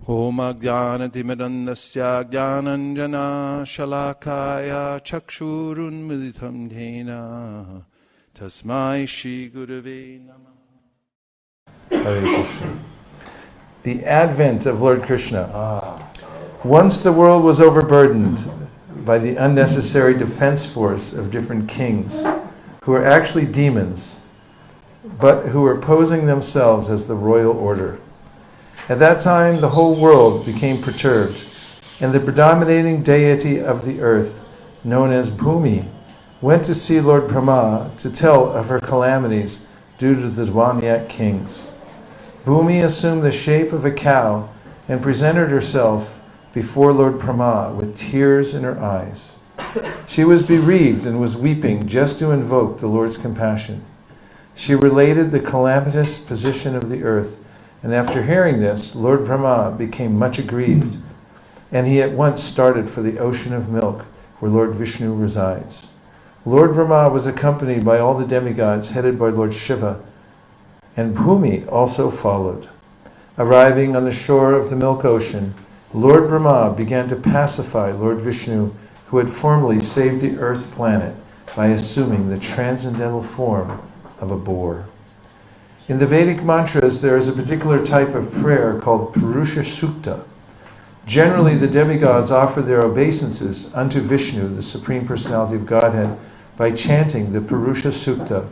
Om Ajnanatimidandasya Jnananjana Shalakaya Chakshurunmilitam Yena Tasmai Shri Gurave Namah. Hare Krishna. The advent of Lord Krishna. Once the world was overburdened by the unnecessary defense force of different kings who were actually demons, but who were posing themselves as the royal order. At that time, the whole world became perturbed, and the predominating deity of the earth, known as Bhumi, went to see Lord Brahma to tell of her calamities due to the demoniac kings. Bhumi assumed the shape of a cow and presented herself before Lord Brahma with tears in her eyes. She was bereaved and was weeping just to invoke the Lord's compassion. She related the calamitous position of the earth, and after hearing this, Lord Brahma became much aggrieved, and he at once started for the ocean of milk, where Lord Vishnu resides. Lord Brahma was accompanied by all the demigods, headed by Lord Shiva, and Bhumi also followed. Arriving on the shore of the milk ocean, Lord Brahma began to pacify Lord Vishnu, who had formerly saved the earth planet by assuming the transcendental form of a boar. In the Vedic mantras, there is a particular type of prayer called Purusha Sukta. Generally, the demigods offer their obeisances unto Vishnu, the Supreme Personality of Godhead, by chanting the Purusha Sukta.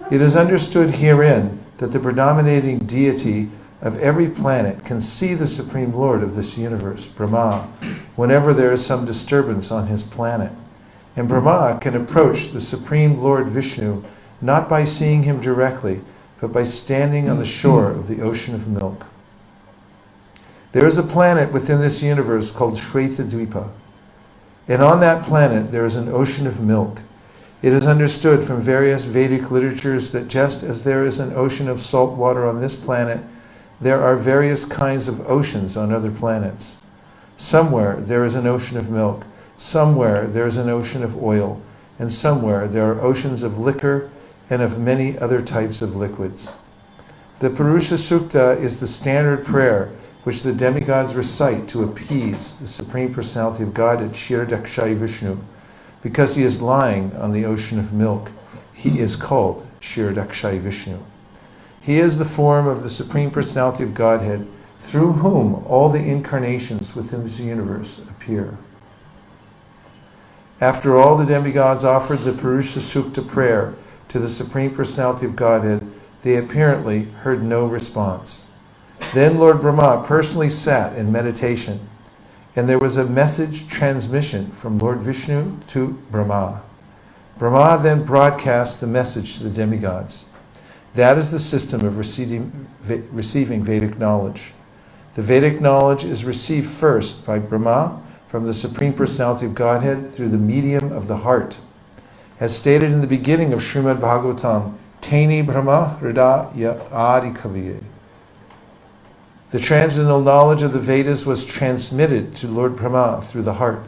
It is understood herein that the predominating deity of every planet can see the Supreme Lord of this universe, Brahma, whenever there is some disturbance on his planet. And Brahma can approach the Supreme Lord Vishnu not by seeing him directly, but by standing on the shore of the ocean of milk. There is a planet within this universe called Shvetadvipa, and on that planet there is an ocean of milk. It is understood from various Vedic literatures that just as there is an ocean of salt water on this planet, there are various kinds of oceans on other planets. Somewhere there is an ocean of milk, somewhere there is an ocean of oil, and somewhere there are oceans of liquor and of many other types of liquids. The Purusha Sukta is the standard prayer which the demigods recite to appease the Supreme Personality of God at Kshirodakshai Vishnu. Because he is lying on the ocean of milk, he is called Kshirodakshai Vishnu. He is the form of the Supreme Personality of Godhead, through whom all the incarnations within this universe appear. After all the demigods offered the Purusha Sukta prayer to the Supreme Personality of Godhead, they apparently heard no response. Then Lord Brahma personally sat in meditation, and there was a message transmission from Lord Vishnu to Brahma. Brahma then broadcast the message to the demigods. That is the system of receiving Vedic knowledge. The Vedic knowledge is received first by Brahma from the Supreme Personality of Godhead through the medium of the heart. As stated in the beginning of Srimad Bhagavatam, Taini Brahma Hridaya Adi Kaviye. The transcendental knowledge of the Vedas was transmitted to Lord Brahma through the heart.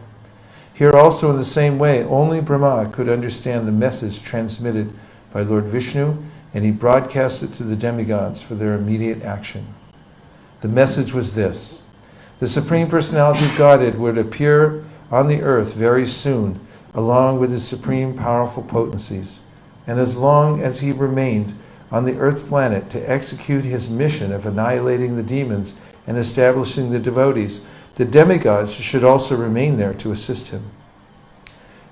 Here also in the same way, only Brahma could understand the message transmitted by Lord Vishnu, and he broadcast it to the demigods for their immediate action. The message was this: the Supreme Personality of Godhead would appear on the earth very soon, along with his supreme powerful potencies. And as long as he remained on the earth planet to execute his mission of annihilating the demons and establishing the devotees, the demigods should also remain there to assist him.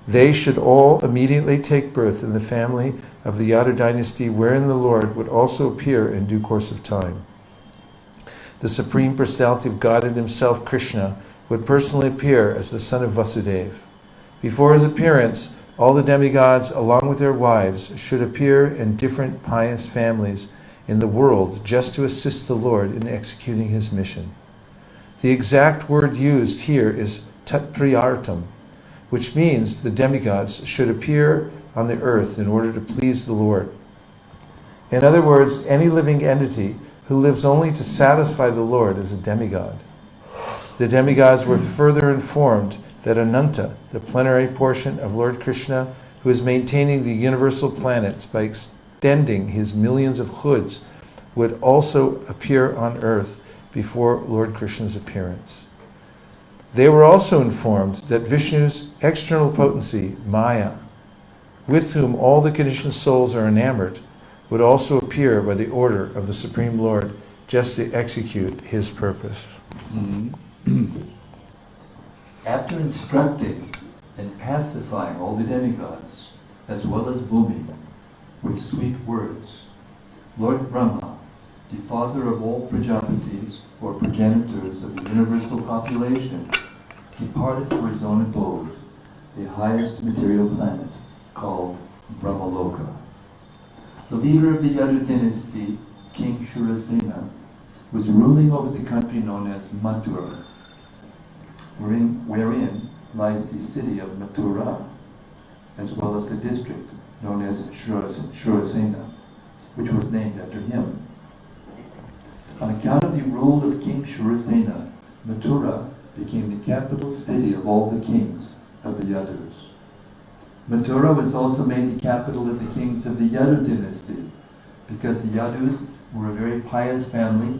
They should all immediately take birth in the family of the Yadu dynasty, wherein the Lord would also appear in due course of time. The Supreme Personality of Godhead himself, Krishna, would personally appear as the son of Vasudeva. Before his appearance, all the demigods, along with their wives, should appear in different pious families in the world just to assist the Lord in executing his mission. The exact word used here is tatpriyartam, which means the demigods should appear on the earth in order to please the Lord. In other words, any living entity who lives only to satisfy the Lord is a demigod. The demigods were further informed that Ananta, the plenary portion of Lord Krishna, who is maintaining the universal planets by extending his millions of hoods, would also appear on earth before Lord Krishna's appearance. They were also informed that Vishnu's external potency, Maya, with whom all the conditioned souls are enamored, would also appear by the order of the Supreme Lord just to execute his purpose. After instructing and pacifying all the demigods, as well as Bhumi, with sweet words, Lord Brahma, the father of all Prajapatis, or progenitors of the universal population, departed for his own abode, the highest material planet, called Brahmaloka. The leader of the Yadu dynasty, King Shurasena, was ruling over the country known as Mathura, wherein lies the city of Mathura, as well as the district known as Shurasena, which was named after him. On account of the rule of King Shurasena, Mathura became the capital city of all the kings of the Yadus. Mathura was also made the capital of the kings of the Yadu dynasty, because the Yadus were a very pious family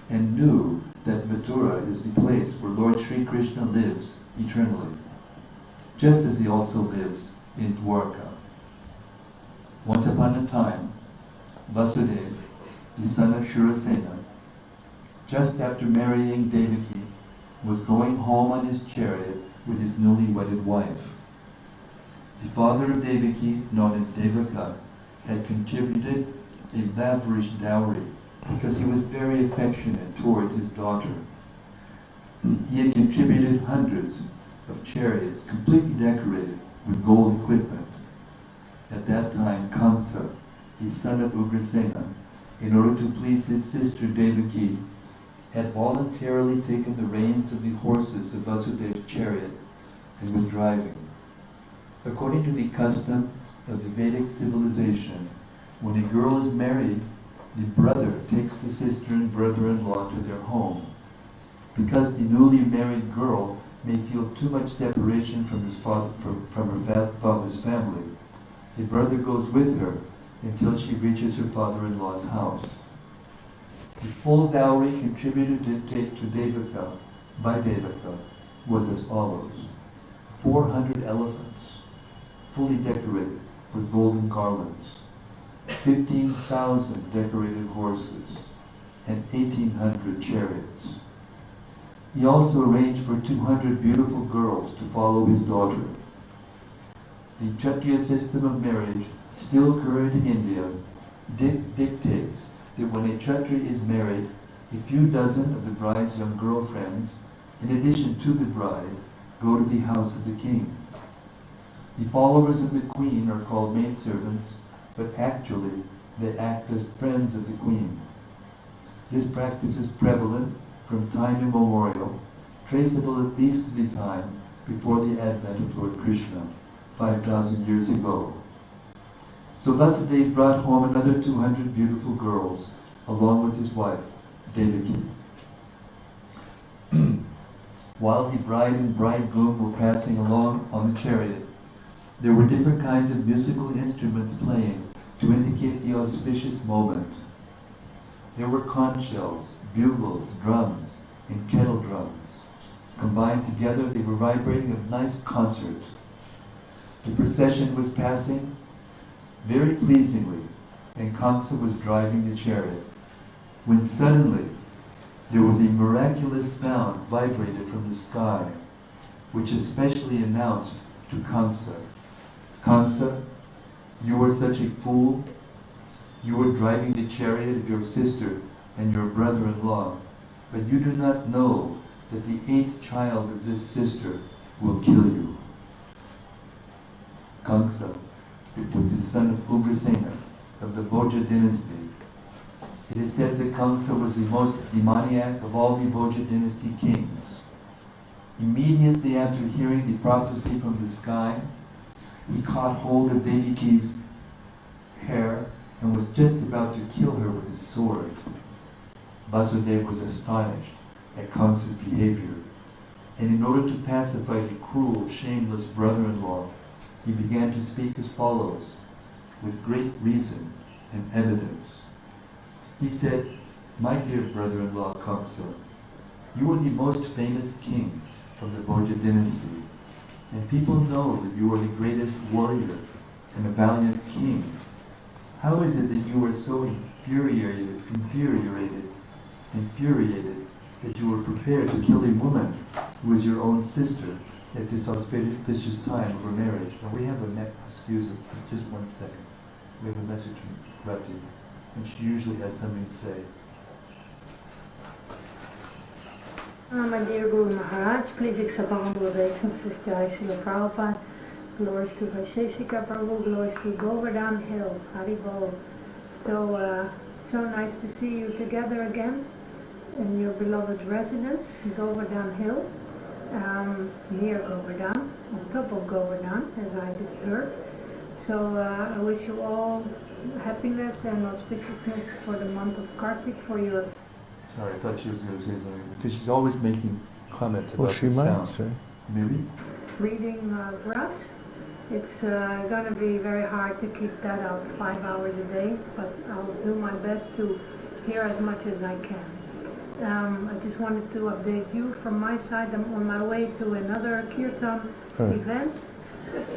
and knew that Mathura is the place where Lord Sri Krishna lives eternally, just as he also lives in Dwarka. Once upon a time, Vasudeva, the son of Shurasena, just after marrying Devaki, was going home on his chariot with his newly wedded wife. The father of Devaki, known as Devaka, had contributed a lavish dowry because he was very affectionate towards his daughter. He had contributed hundreds of chariots completely decorated with gold equipment. At that time, Kamsa, the son of Ugrasena, in order to please his sister Devaki, had voluntarily taken the reins of the horses of Vasudeva's chariot and was driving. According to the custom of the Vedic civilization, when a girl is married, the brother takes the sister and brother-in-law to their home. Because the newly married girl may feel too much separation from her father's family, the brother goes with her until she reaches her father-in-law's house. The full dowry contributed to Devaka by Devaka was as follows: 400 elephants, fully decorated with golden garlands, 15,000 decorated horses, and 1,800 chariots. He also arranged for 200 beautiful girls to follow his daughter. The Kshatriya system of marriage, still current in India, dictates that when a Kshatriya is married, a few dozen of the bride's young girlfriends, in addition to the bride, go to the house of the king. The followers of the queen are called maidservants, but actually they act as friends of the queen. This practice is prevalent from time immemorial, traceable at least to the time before the advent of Lord Krishna, 5,000 years ago. So Vasudeva brought home another 200 beautiful girls, along with his wife, Devaki. While the bride and bridegroom were passing along on the chariot, there were different kinds of musical instruments playing to indicate the auspicious moment. There were conch shells, bugles, drums, and kettle drums. Combined together, they were vibrating a nice concert. The procession was passing very pleasingly, and Kamsa was driving the chariot, when suddenly there was a miraculous sound vibrated from the sky, which especially announced to Kamsa, "Kamsa, you are such a fool. You are driving the chariot of your sister and your brother-in-law, but you do not know that the 8th child of this sister will kill you." Kamsa, it was the son of Ugrasena of the Bhoja dynasty. It is said that Kamsa was the most demoniac of all the Bhoja dynasty kings. Immediately after hearing the prophecy from the sky, he caught hold of Devaki's hair and was just about to kill her with his sword. Vasudeva was astonished at Kamsa's behavior, and in order to pacify the cruel, shameless brother-in-law, he began to speak as follows, with great reason and evidence. He said, My dear brother-in-law Kamsa, you are the most famous king of the Bhoja dynasty, and people know that you are the greatest warrior and a valiant king. How is it that you are so infuriated that you were prepared to kill a woman who is your own sister at this auspicious time of her marriage? Now we have excuse me, just 1 second. We have a message from Bharati, and she usually has something to say. My dear Guru Maharaj, please accept humble obeisance, Sister Srila Prabhupada. Glories to Vaisesika Prabhu, glories to Govardhana Hill, Hari Bol. So nice to see you together again in your beloved residence, Govardhana Hill, near Govardhana, on top of Govardhana, as I just heard. So I wish you all happiness and auspiciousness for the month of Kartik, for your... Sorry, I thought she was going to say something, because she's always making comments about Well, she the might sound. say. Maybe? reading Vrat. It's going to be very hard to keep that up 5 hours a day, but I'll do my best to hear as much as I can. I just wanted to update you from my side. I'm on my way to another Kirtan event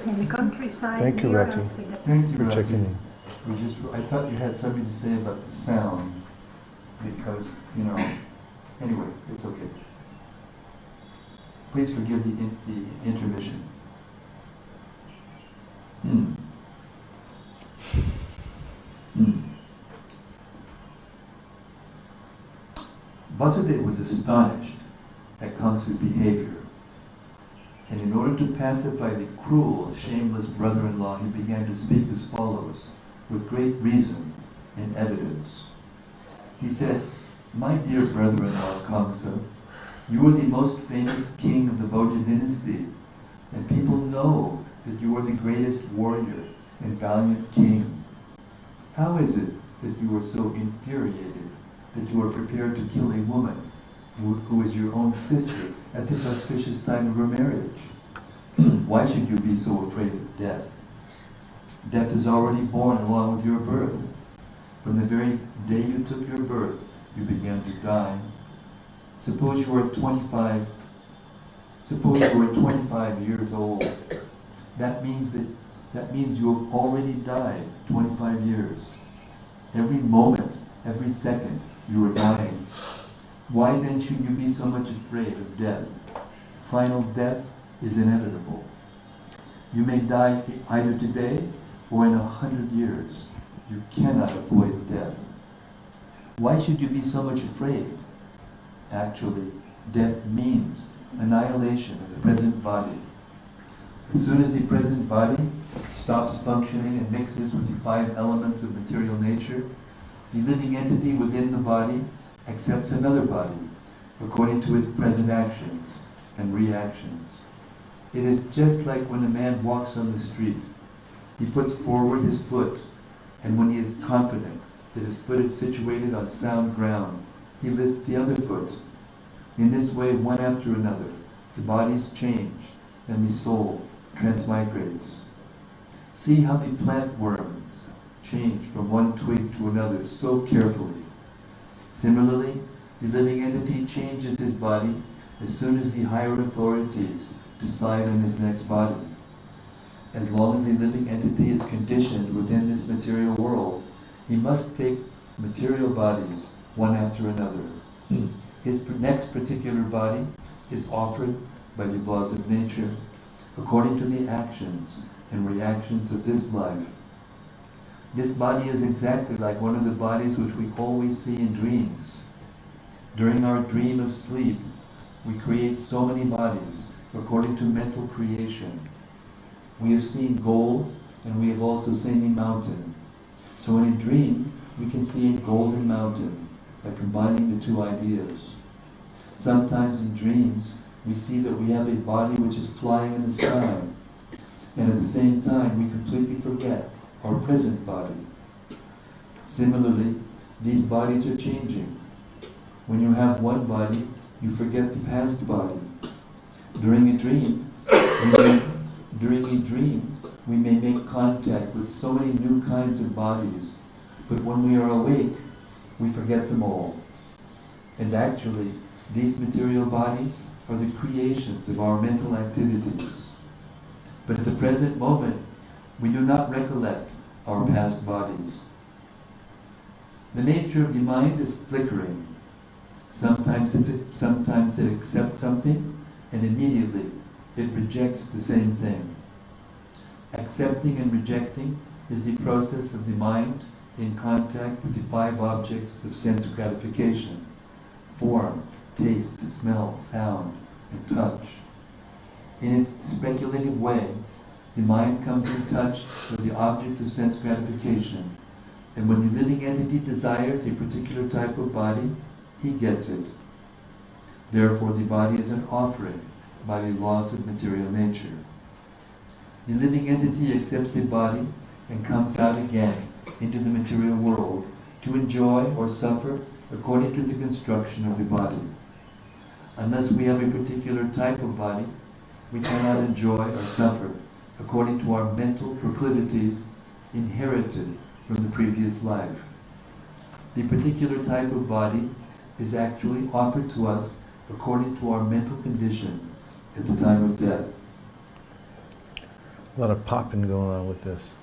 in the countryside. Thank you, here. Rati. Thank you, For Rati. checking in. I thought you had something to say about the sound, because, anyway, it's okay. Please forgive the intermission. Vasudeva was astonished at Kamsa's behavior, and in order to pacify the cruel, shameless brother-in-law, he began to speak as follows, with great reason and evidence. He said, "My dear brother-in-law Kamsa, you are the most famous king of the Bhoja dynasty, and people know that you are the greatest warrior and valiant king. How is it that you are so infuriated that you are prepared to kill a woman who is your own sister at this auspicious time of her marriage? Why should you be so afraid of death? Death is already born along with your birth. From the very day you took your birth, you began to die. Suppose you are 25 years old. That means you have already died 25 years. Every moment, every second, you are dying. Why then should you be so much afraid of death? Final death is inevitable. You may die either today or in 100 years. You cannot avoid death. Why should you be so much afraid? Actually, death means annihilation of the present body. As soon as the present body stops functioning and mixes with the 5 elements of material nature, the living entity within the body accepts another body according to its present actions and reactions. It is just like when a man walks on the street. He puts forward his foot, and when he is confident that his foot is situated on sound ground, he lifts the other foot. In this way, one after another, the bodies change, and the soul transmigrates. See how the plant worms change from one twig to another so carefully. Similarly, the living entity changes his body as soon as the higher authorities decide on his next body. As long as the living entity is conditioned within this material world, he must take material bodies one after another. His next particular body is offered by the laws of nature according to the actions and reactions of this life. This body is exactly like one of the bodies which we always see in dreams. During our dream of sleep, we create so many bodies according to mental creation. We have seen gold, and we have also seen a mountain. So in a dream, we can see a golden mountain by combining the two ideas. Sometimes in dreams, we see that we have a body which is flying in the sky, and at the same time, we completely forget our present body. Similarly, these bodies are changing. When you have one body, you forget the past body. During a dream, we may make contact with so many new kinds of bodies, but when we are awake, we forget them all And actually, these material bodies are the creations of our mental activities. But at the present moment, we do not recollect our past bodies. The nature of the mind is flickering. Sometimes it accepts something, and immediately it rejects the same thing. Accepting and rejecting is the process of the mind in contact with the 5 objects of sense gratification: form, taste, smell, sound, and touch. In its speculative way, the mind comes in touch with the object of sense gratification, and when the living entity desires a particular type of body, he gets it. Therefore, the body is an offering by the laws of material nature. The living entity accepts a body and comes out again into the material world to enjoy or suffer according to the construction of the body. Unless we have a particular type of body, we cannot enjoy or suffer according to our mental proclivities inherited from the previous life. The particular type of body is actually offered to us according to our mental condition at the time of death. A lot of popping going on with this.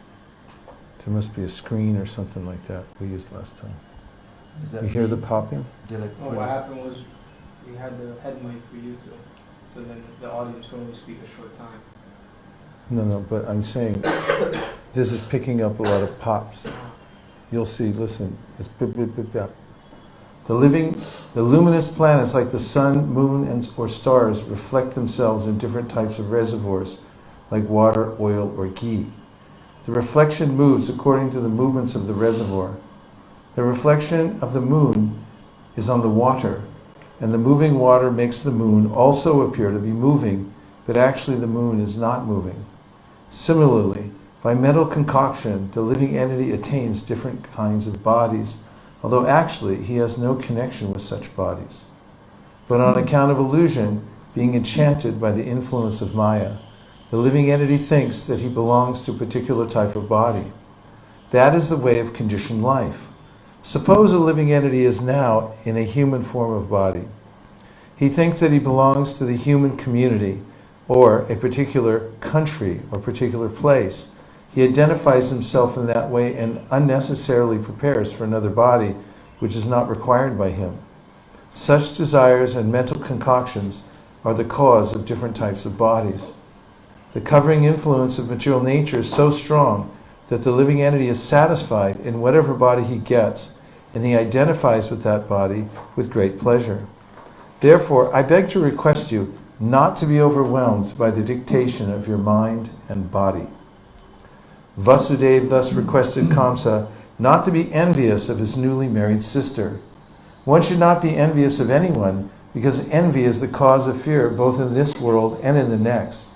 There must be a screen or something like that we used last time. You hear the popping? What happened was we had the head mic for YouTube, so then the audience would only speak a short time. No, but I'm saying this is picking up a lot of pops. You'll see, listen, it's bip, bip, bip, bip. The luminous planets like the sun, moon, or stars reflect themselves in different types of reservoirs, like water, oil, or ghee. The reflection moves according to the movements of the reservoir. The reflection of the moon is on the water, and the moving water makes the moon also appear to be moving, but actually the moon is not moving. Similarly, by mental concoction, the living entity attains different kinds of bodies, although actually he has no connection with such bodies. But on account of illusion, being enchanted by the influence of Maya, the living entity thinks that he belongs to a particular type of body. That is the way of conditioned life. Suppose a living entity is now in a human form of body. He thinks that he belongs to the human community or a particular country or particular place. He identifies himself in that way and unnecessarily prepares for another body which is not required by him. Such desires and mental concoctions are the cause of different types of bodies. The covering influence of material nature is so strong that the living entity is satisfied in whatever body he gets, and he identifies with that body with great pleasure. Therefore, I beg to request you not to be overwhelmed by the dictation of your mind and body. Vasudeva thus requested Kamsa not to be envious of his newly married sister. One should not be envious of anyone, because envy is the cause of fear both in this world and in the next,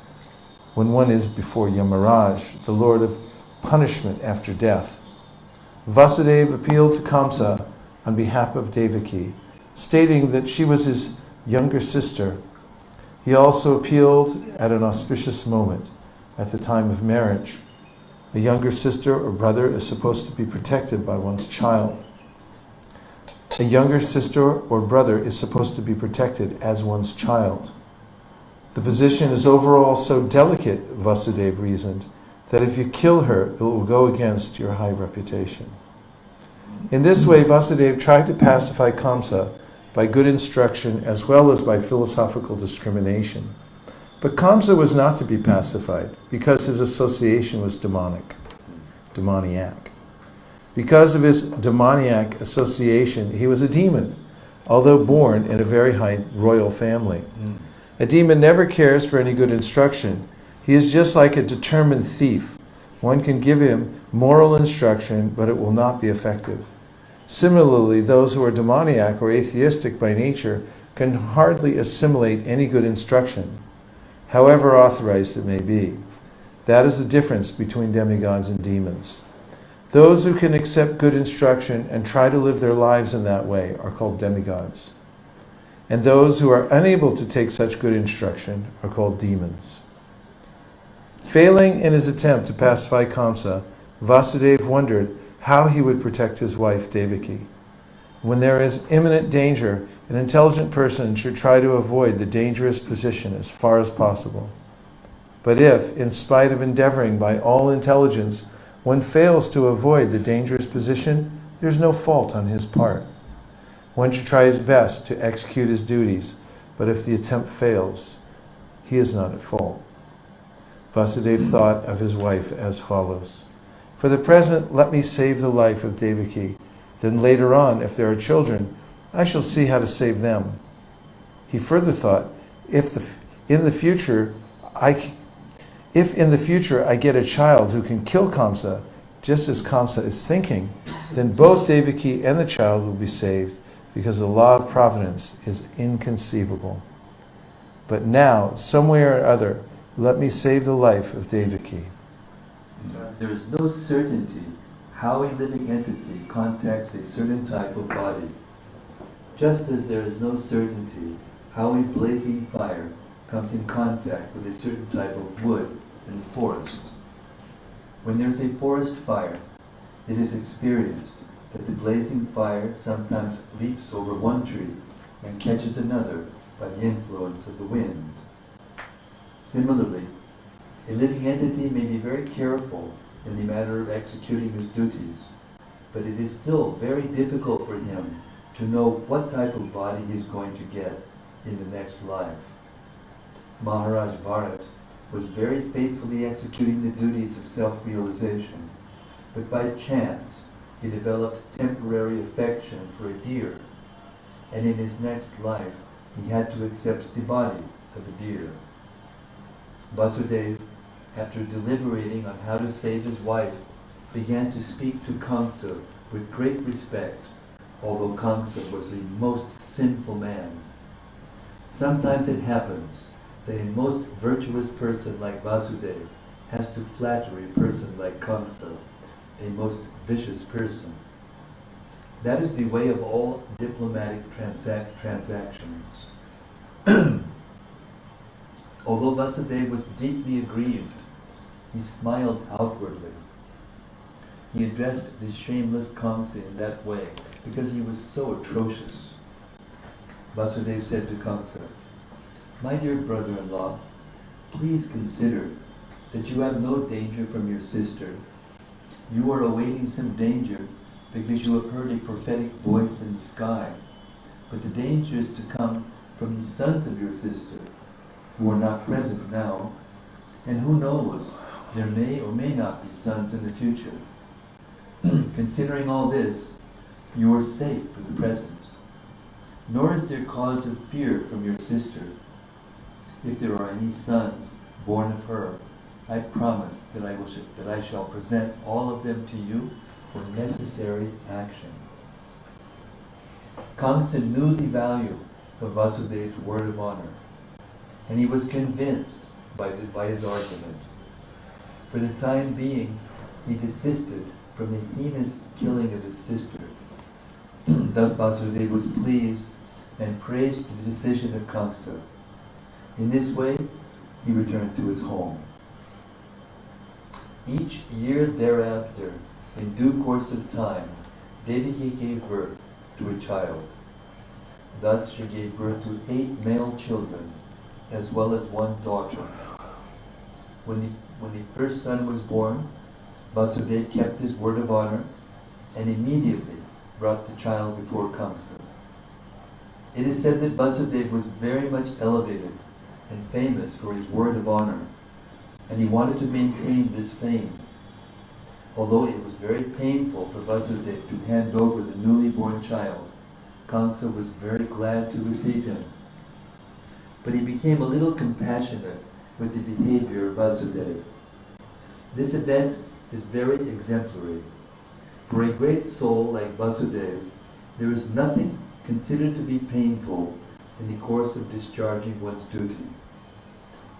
when one is before Yamaraj, the Lord of punishment after death. Vasudeva appealed to Kamsa on behalf of Devaki, stating that she was his younger sister. He also appealed at an auspicious moment, at the time of marriage. A younger sister or brother is supposed to be protected by one's child. A younger sister or brother is supposed to be protected as one's child. The position is overall so delicate, Vasudeva reasoned, that if you kill her, it will go against your high reputation. In this way, Vasudeva tried to pacify Kamsa by good instruction as well as by philosophical discrimination. But Kamsa was not to be pacified because his association was demoniac. Because of his demoniac association, he was a demon, although born in a very high royal family. A demon never cares for any good instruction. He is just like a determined thief. One can give him moral instruction, but it will not be effective. Similarly, those who are demoniac or atheistic by nature can hardly assimilate any good instruction, however authorized it may be. That is the difference between demigods and demons. Those who can accept good instruction and try to live their lives in that way are called demigods. And those who are unable to take such good instruction are called demons. Failing in his attempt to pacify Kamsa, Vasudeva wondered how he would protect his wife Devaki. When there is imminent danger, an intelligent person should try to avoid the dangerous position as far as possible. But if, in spite of endeavoring by all intelligence, one fails to avoid the dangerous position, there is no fault on his part. One should try his best to execute his duties, but if the attempt fails, he is not at fault. Vasudeva thought of his wife as follows: "For the present, let me save the life of Devaki. Then later on, if there are children, I shall see how to save them." He further thought, if in the future I get a child who can kill Kamsa, just as Kamsa is thinking, then both Devaki and the child will be saved, because the law of providence is inconceivable. But now, some way or other, let me save the life of Devaki. There is no certainty how a living entity contacts a certain type of body, just as there is no certainty how a blazing fire comes in contact with a certain type of wood in the forest. When there is a forest fire, it is experienced that the blazing fire sometimes leaps over one tree and catches another by the influence of the wind. Similarly, a living entity may be very careful in the matter of executing his duties, but it is still very difficult for him to know what type of body he is going to get in the next life. Maharaj Bharati was very faithfully executing the duties of self-realization, but by chance he developed temporary affection for a deer, and in his next life he had to accept the body of a deer. Vasudeva, after deliberating on how to save his wife, began to speak to Kamsa with great respect, although Kamsa was the most sinful man. Sometimes it happens that a most virtuous person like Vasudeva has to flatter a person like Kamsa, a most vicious person. That is the way of all diplomatic transactions. Although Vasudeva was deeply aggrieved, he smiled outwardly. He addressed the shameless Kamsa in that way because he was so atrocious. Vasudeva said to Kamsa, "My dear brother-in-law, please consider that you have no danger from your sister. You are awaiting some danger because you have heard a prophetic voice in the sky. But the danger is to come from the sons of your sister, who are not present now, and who knows, there may or may not be sons in the future. Considering all this, you are safe for the present. Nor is there cause of fear from your sister. If there are any sons born of her, I promise that I shall present all of them to you for necessary action." Kamsa knew the value of Vasudeva's word of honor, and he was convinced by his argument. For the time being, he desisted from the heinous killing of his sister. Thus Vasudeva was pleased and praised the decision of Kamsa. In this way, he returned to his home. Each year thereafter, in due course of time, Devaki gave birth to a child. Thus she gave birth to 8 male children, as well as 1 daughter. When the first son was born, Vasudeva kept his word of honor and immediately brought the child before Kamsa. It is said that Vasudeva was very much elevated and famous for his word of honor, and he wanted to maintain this fame. Although it was very painful for Vasudeva to hand over the newly born child, Kamsa was very glad to receive him. But he became a little compassionate with the behavior of Vasudeva. This event is very exemplary. For a great soul like Vasudeva, there is nothing considered to be painful in the course of discharging one's duty.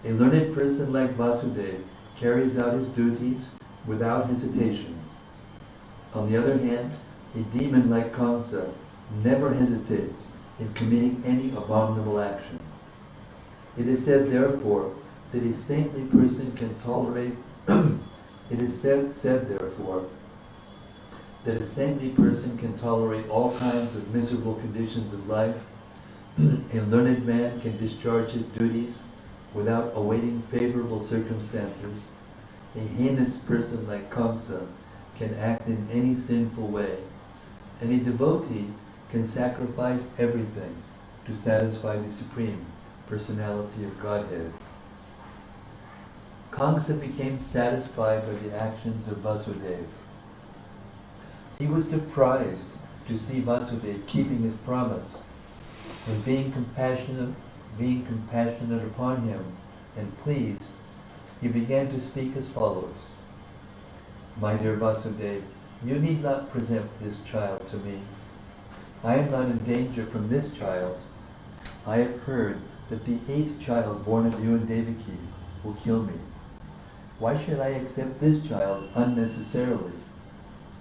A learned person like Vasudeva carries out his duties without hesitation. On the other hand, a demon like Kamsa never hesitates in committing any abominable action. It is said, therefore, that a saintly person can tolerate it is said, therefore, that a saintly person can tolerate all kinds of miserable conditions of life, a learned man can discharge his duties without awaiting favorable circumstances, a heinous person like Kamsa can act in any sinful way, and a devotee can sacrifice everything to satisfy the Supreme Personality of Godhead. Kamsa became satisfied by the actions of Vasudeva. He was surprised to see Vasudeva keeping his promise and being compassionate upon him and pleased. He began to speak as follows: "My dear Vasudeva, you need not present this child to me. I am not in danger from this child. I have heard that the 8th child born of you and Devaki will kill me. Why should I accept this child unnecessarily?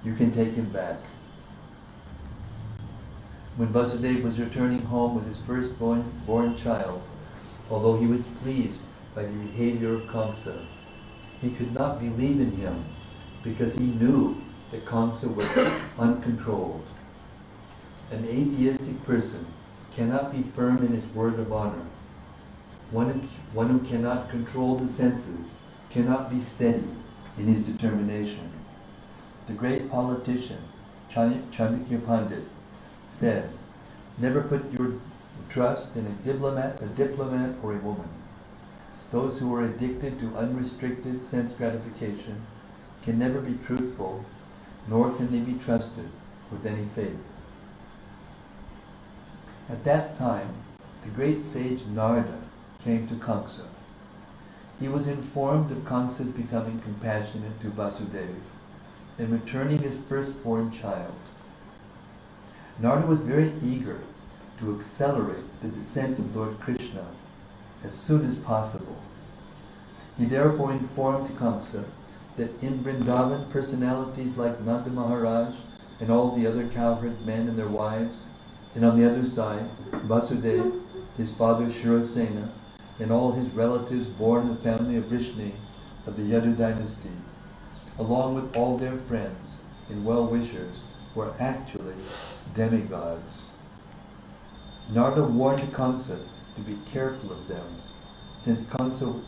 You can take him back." When Vasudeva was returning home with his firstborn child, although he was pleased by the behavior of Kamsa, he could not believe in him because he knew that Kamsa was uncontrolled. An atheistic person cannot be firm in his word of honor. One who cannot control the senses cannot be steady in his determination. The great politician, Chandakya Pandit, said, "Never put your trust in a diplomat or a woman. Those who are addicted to unrestricted sense gratification can never be truthful, nor can they be trusted with any faith." At that time, the great sage Narada came to Kamsa. He was informed of Kamsa's becoming compassionate to Vasudeva and returning his firstborn child. Narada was very eager to accelerate the descent of Lord Krishna as soon as possible. He therefore informed Kamsa that in Vrindavan personalities like Nanda Maharaj and all the other cowherd men and their wives, and on the other side, Vasudeva, his father Shurasena, and all his relatives born in the family of Vrishni of the Yadu dynasty, along with all their friends and well-wishers, were actually demigods. Narada warned Kamsa to be careful of them, since Kamsa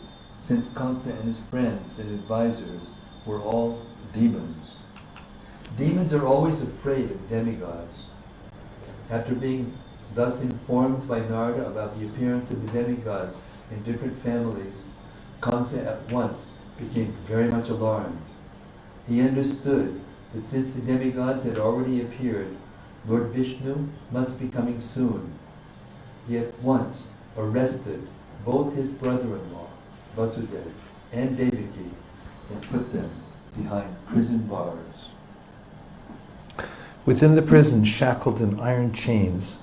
and his friends and advisors were all demons. Demons are always afraid of demigods. After being thus informed by Narada about the appearance of the demigods in different families, Kamsa at once became very much alarmed. He understood that since the demigods had already appeared, Lord Vishnu must be coming soon. He at once arrested both his brother-in-law, Vasudeva, and Devaki, and put them behind prison bars. Within the prison, shackled in iron chains,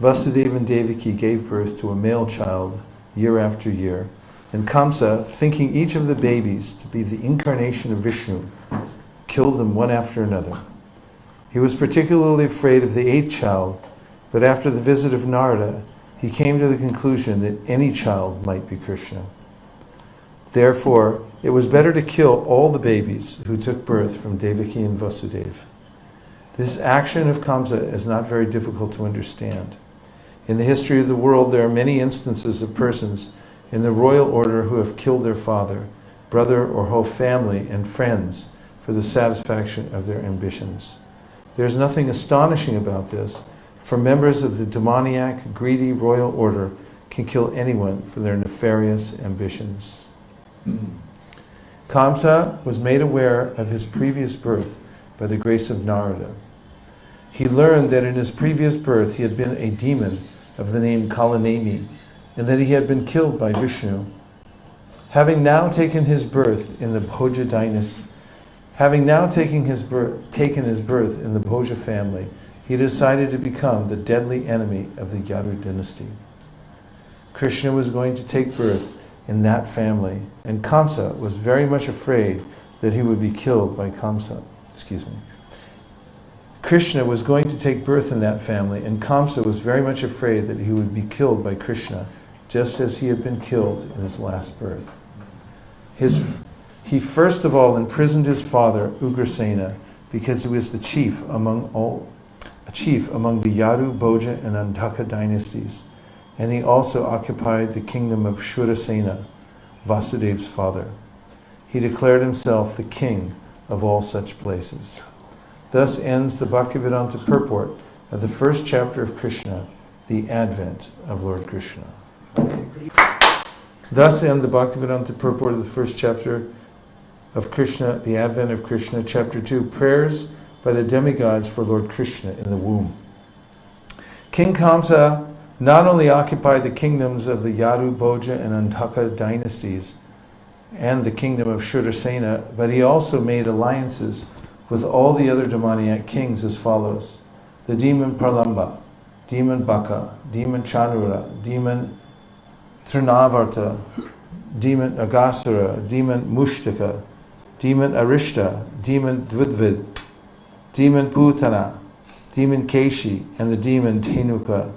Vasudeva and Devaki gave birth to a male child year after year, and Kamsa, thinking each of the babies to be the incarnation of Vishnu, killed them one after another. He was particularly afraid of the 8th child, but after the visit of Narada, he came to the conclusion that any child might be Krishna. Therefore, it was better to kill all the babies who took birth from Devaki and Vasudeva. This action of Kamsa is not very difficult to understand. In the history of the world, there are many instances of persons in the royal order who have killed their father, brother, or whole family and friends for the satisfaction of their ambitions. There is nothing astonishing about this, for members of the demoniac, greedy royal order can kill anyone for their nefarious ambitions. Kamsa was made aware of his previous birth by the grace of Narada. He learned that in his previous birth he had been a demon of the name Kalanemi, and that he had been killed by Vishnu. Having now taken his birth in the Bhoja dynasty, having now taken his birth in the Bhoja family, he decided to become the deadly enemy of the Yadu dynasty. Krishna was going to take birth in that family, and Kamsa was very much afraid that he would be killed by Kamsa. Krishna was going to take birth in that family, and Kamsa was very much afraid that he would be killed by Krishna, just as he had been killed in his last birth. He first of all imprisoned his father, Ugrasena, because he was the chief among the Yadu, Bhoja, and Andhaka dynasties, and he also occupied the kingdom of Shurasena, Vasudev's father. He declared himself the king of all such places. Thus ends the Bhaktivedanta purport of the first chapter of Krishna, the advent of Lord Krishna. Thus end the Bhaktivedanta purport of the first chapter of Krishna, the advent of Krishna, chapter 2, prayers by the demigods for Lord Krishna in the womb. King Kamsa not only occupied the kingdoms of the Yadu, Bhoja, and Andhaka dynasties and the kingdom of Shurasena, but he also made alliances with all the other demoniac kings as follows: the demon Pralamba, demon Baka, demon Chanura, demon Trinavarta, demon Agasura, demon Mushtaka, demon Arishta, demon Dvidvid, demon Putana, demon Keshi, and the demon Tenuka.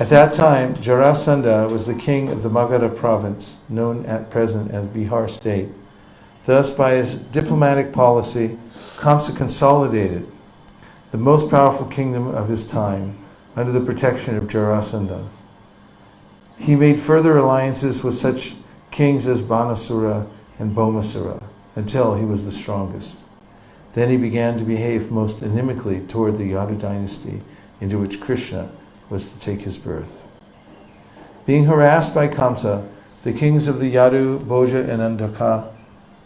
At that time, Jarasandha was the king of the Magadha province, known at present as Bihar state. Thus, by his diplomatic policy, Kamsa consolidated the most powerful kingdom of his time under the protection of Jarasandha. He made further alliances with such kings as Banasura and Bhaumasura until he was the strongest. Then he began to behave most inimically toward the Yadu dynasty, into which Krishna was to take his birth. Being harassed by Kamsa, the kings of the Yadu, Bhoja, and Andhaka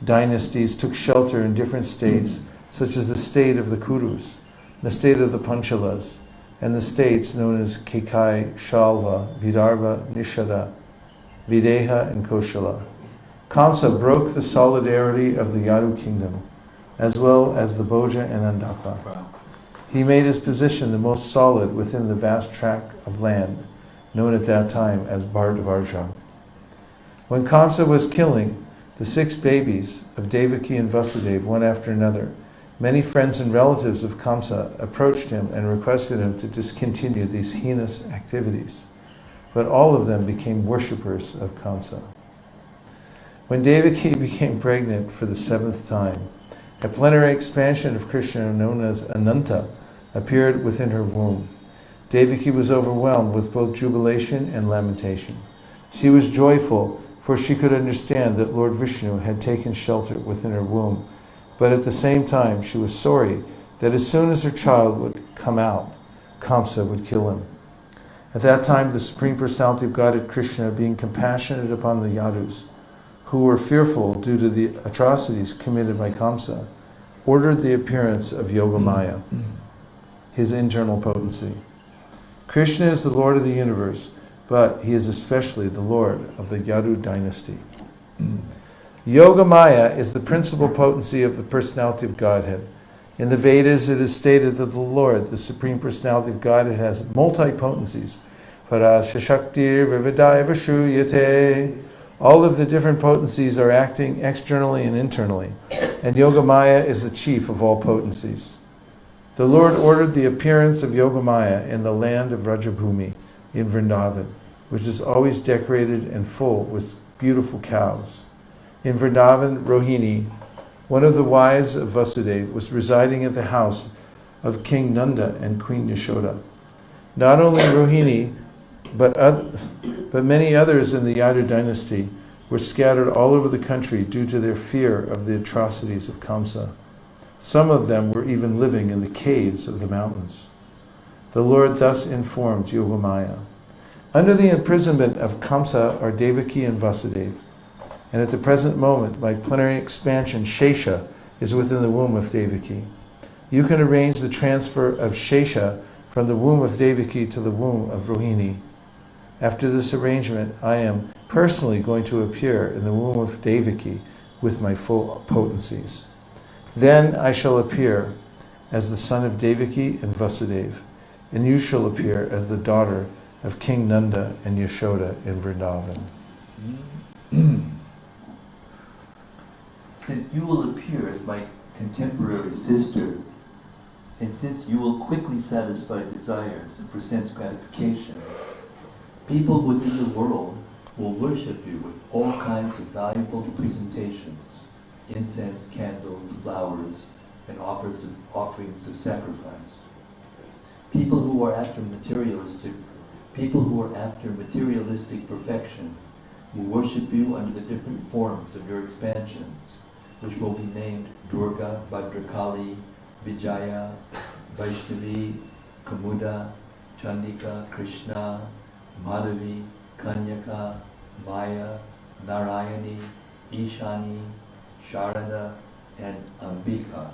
dynasties took shelter in different states, such as the state of the Kurus, the state of the Panchalas, and the states known as Kekai, Shalva, Vidarbha, Nishada, Videha, and Koshala. Kamsa broke the solidarity of the Yadu kingdom, as well as the Bhoja and Andhaka. He made his position the most solid within the vast tract of land, known at that time as Bharatvarsha. When Kamsa was killing the 6 babies of Devaki and Vasudeva one after another, many friends and relatives of Kamsa approached him and requested him to discontinue these heinous activities. But all of them became worshippers of Kamsa. When Devaki became pregnant for the 7th time, a plenary expansion of Krishna known as Ananta appeared within her womb. Devaki was overwhelmed with both jubilation and lamentation. She was joyful, for she could understand that Lord Vishnu had taken shelter within her womb, but at the same time she was sorry that as soon as her child would come out, Kamsa would kill him. At that time, the Supreme Personality of Godhead Krishna, being compassionate upon the Yadus, who were fearful due to the atrocities committed by Kamsa, ordered the appearance of Yogamaya, his internal potency. Krishna is the Lord of the universe, but he is especially the Lord of the Yadu dynasty. Yogamaya is the principal potency of the Personality of Godhead. In the Vedas it is stated that the Lord, the Supreme Personality of Godhead, has multi-potencies. Parashashaktir vividaya vashuyate. All of the different potencies are acting externally and internally, and Yogamaya is the chief of all potencies. The Lord ordered the appearance of Yogamaya in the land of Rajabhumi, in Vrindavan, which is always decorated and full with beautiful cows. In Vrindavan, Rohini, one of the wives of Vasudeva, was residing at the house of King Nanda and Queen Yashoda. Not only Rohini, but many others in the Yadu dynasty were scattered all over the country due to their fear of the atrocities of Kamsa. Some of them were even living in the caves of the mountains. The Lord thus informed Yogamaya. Under the imprisonment of Kamsa are Devaki and Vasudeva, and at the present moment, by plenary expansion, Shesha is within the womb of Devaki. You can arrange the transfer of Shesha from the womb of Devaki to the womb of Rohini. After this arrangement, I am personally going to appear in the womb of Devaki with my full potencies. Then I shall appear as the son of Devaki and Vasudeva, and you shall appear as the daughter of King Nanda and Yashoda in Vrindavan. Since you will appear as my contemporary sister, and since you will quickly satisfy desires for sense gratification, people within the world will worship you with all kinds of valuable presentations, incense, candles, flowers, and offerings of sacrifice. People who are after materialistic perfection will worship you under the different forms of your expansions, which will be named Durga, Bhadrakali, Vijaya, Vaishnavi, Kamuda, Chandika, Krishna, Madhavi, Kanyaka, Maya, Narayani, Ishani, Sharada, and Ambika.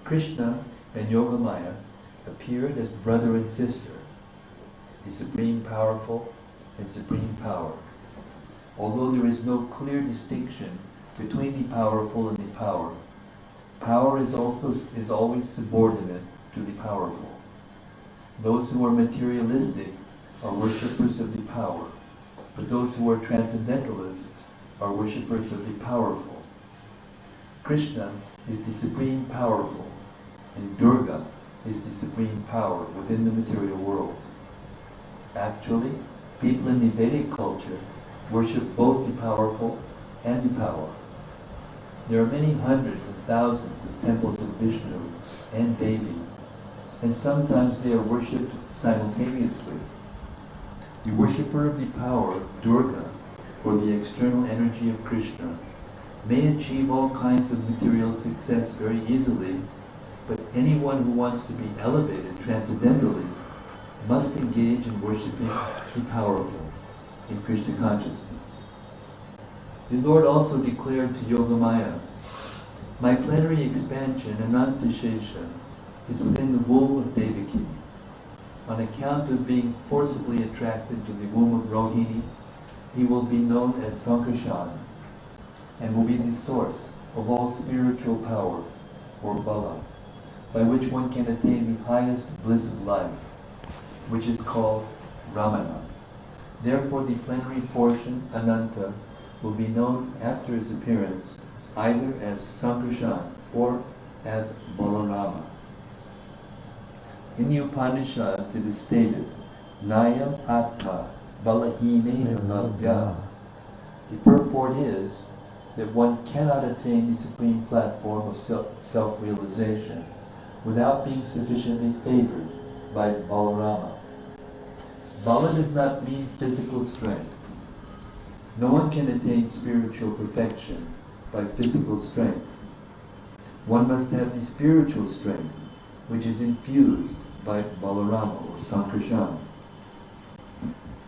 Krishna and Yogamaya appeared as brother and sister, the Supreme Powerful and Supreme Power. Although there is no clear distinction between the powerful and the power, power is always subordinate to the powerful. Those who are materialistic are worshippers of the power, but those who are transcendentalists are worshippers of the powerful. Krishna is the Supreme Powerful, and Durga is the Supreme Power within the material world. Actually, people in the Vedic culture worship both the powerful and the power. There are many hundreds and thousands of temples of Vishnu and Devi, and sometimes they are worshipped simultaneously. The worshipper of the power, Durga, or the external energy of Krishna, may achieve all kinds of material success very easily, but anyone who wants to be elevated transcendentally must engage in worshipping the powerful in Krishna consciousness. The Lord also declared to Yogamaya, "My plenary expansion, Anantashesha, is within the womb of Devaki. On account of being forcibly attracted to the womb of Rohini, he will be known as Sankarshan, and will be the source of all spiritual power, or bala, by which one can attain the highest bliss of life, which is called Ramana. Therefore the plenary portion, Ananta, will be known after his appearance either as Sankarshan or as Balarama." In the Upanishad it is stated, Nayam Atta Balahine Labhya. The purport is that one cannot attain the supreme platform of self-realization without being sufficiently favored by Balarama. Bala does not mean physical strength. No one can attain spiritual perfection by physical strength. One must have the spiritual strength, which is infused by Balarama or Sankarshan.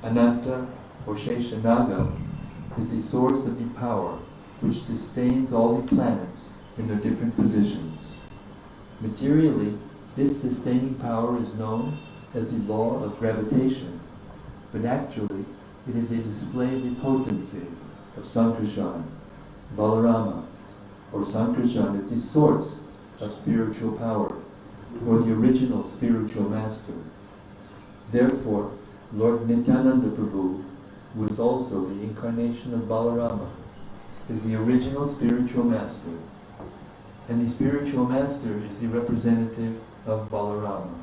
Ananta or Sheshanaga is the source of the power which sustains all the planets in their different positions. Materially, this sustaining power is known as the law of gravitation, but actually it is a display of the potency of Sankarshan. Balarama or Sankarshan is the source of spiritual power, or the original spiritual master. Therefore, Lord Nityananda Prabhu, who is also the incarnation of Balarama, is the original spiritual master, and the spiritual master is the representative of Balarama,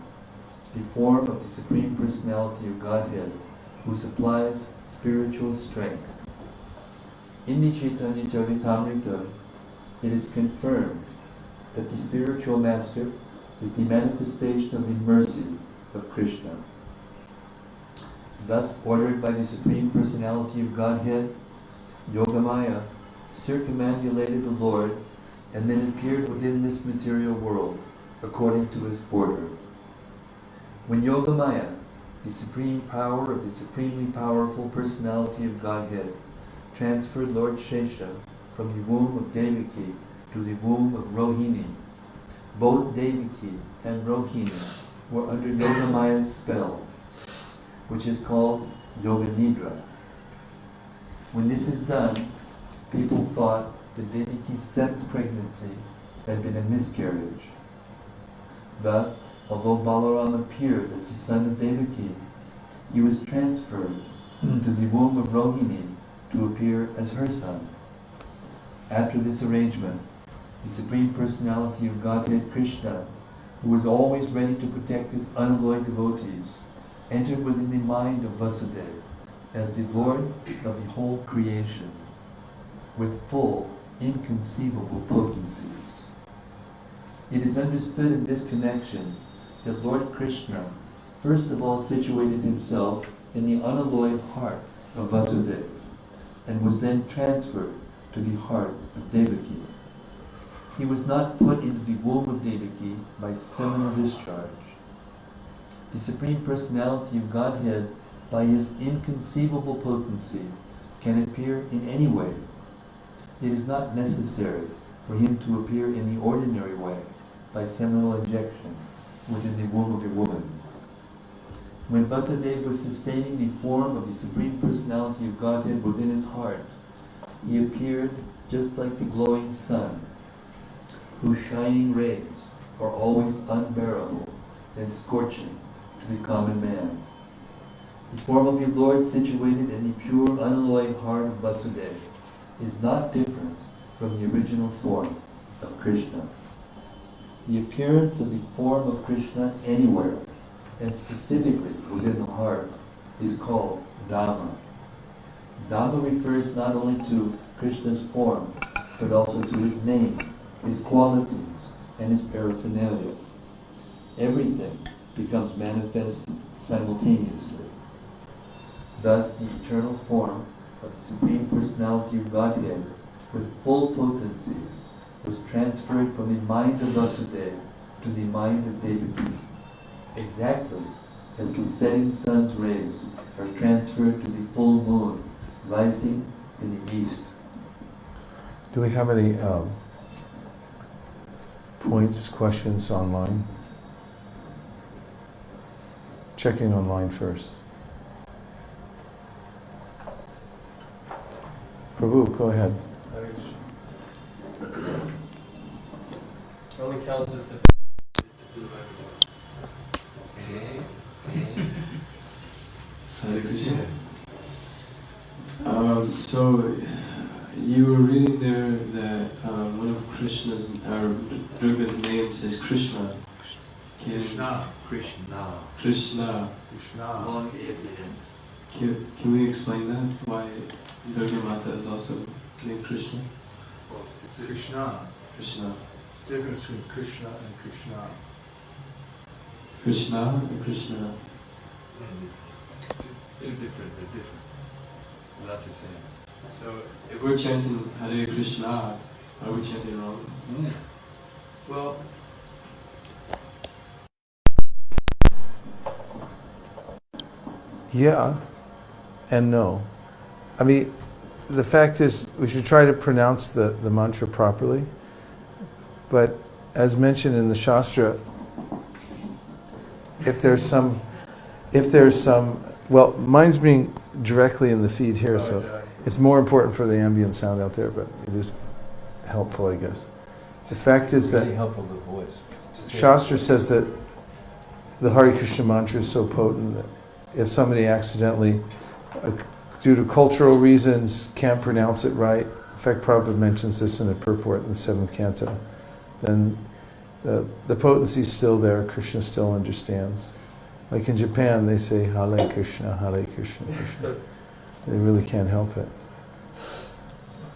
the form of the Supreme Personality of Godhead, who supplies spiritual strength. In the Chaitanya Charitamrita, it is confirmed that the spiritual master is the manifestation of the mercy of Krishna. Thus, ordered by the Supreme Personality of Godhead, Yogamaya circumambulated the Lord and then appeared within this material world according to his order. When Yogamaya, the supreme power of the supremely powerful personality of Godhead, transferred Lord Shesha from the womb of Devaki to the womb of Rohini, both Devaki and Rohini were under Yogamaya's spell, which is called Yoga Nidra. When this is done, people thought that Devaki's 7th pregnancy had been a miscarriage. Thus, although Balarama appeared as the son of Devaki, he was transferred to the womb of Rohini to appear as her son. After this arrangement, the Supreme Personality of Godhead Krishna, who was always ready to protect his unalloyed devotees, entered within the mind of Vasudeva as the Lord of the whole creation, with full, inconceivable potencies. It is understood in this connection that Lord Krishna first of all situated himself in the unalloyed heart of Vasudeva and was then transferred to the heart of Devaki. He was not put into the womb of Devaki by seminal discharge. The Supreme Personality of Godhead, by his inconceivable potency, can appear in any way. It is not necessary for him to appear in the ordinary way, by seminal injection, within the womb of a woman. When Vasudeva was sustaining the form of the Supreme Personality of Godhead within his heart, he appeared just like the glowing sun, whose shining rays are always unbearable and scorching to the common man. The form of the Lord situated in the pure, unalloyed heart of Vasudeva is not different from the original form of Krishna. The appearance of the form of Krishna anywhere, and specifically within the heart, is called Dhamma. Dhamma refers not only to Krishna's form, but also to his name, his qualities, and his paraphernalia. Everything becomes manifest simultaneously. Thus, the eternal form of the Supreme Personality of Godhead, with full potencies, was transferred from the mind of Vasudeva to the mind of Devaki, exactly as the setting sun's rays are transferred to the full moon rising in the east. Do we have any points, questions online? Checking online first. Prabhu, go ahead. It only counts as if it's in the Bible. Hare Krishna. So you were reading there that one of Krishna's or Durga's names is Krishna. Krishna. Long A at the end. Can we explain that? Why Durga Mata is also named Krishna? Well, it's Krishna. Krishna. It's the difference between Krishna and Krishna. Krishna and Krishna. And they're different. They're not the same. So if we're chanting Hare Krishna, are we chanting wrong? Well, Yeah and no. I mean, the fact is, we should try to pronounce the mantra properly. But as mentioned in the Shastra, if there's some, well, mine's being directly in the feed here, so it's more important for the ambient sound out there, but it is helpful, I guess. The fact is that Really helpful, the voice. Shastra says that the Hare Krishna mantra is so potent that if somebody accidentally, due to cultural reasons, can't pronounce it right, in fact, Prabhupada mentions this in a purport in the 7th canto, then the potency is still there, Krishna still understands. Like in Japan, they say Hare Krishna, Krishna. They really can't help it.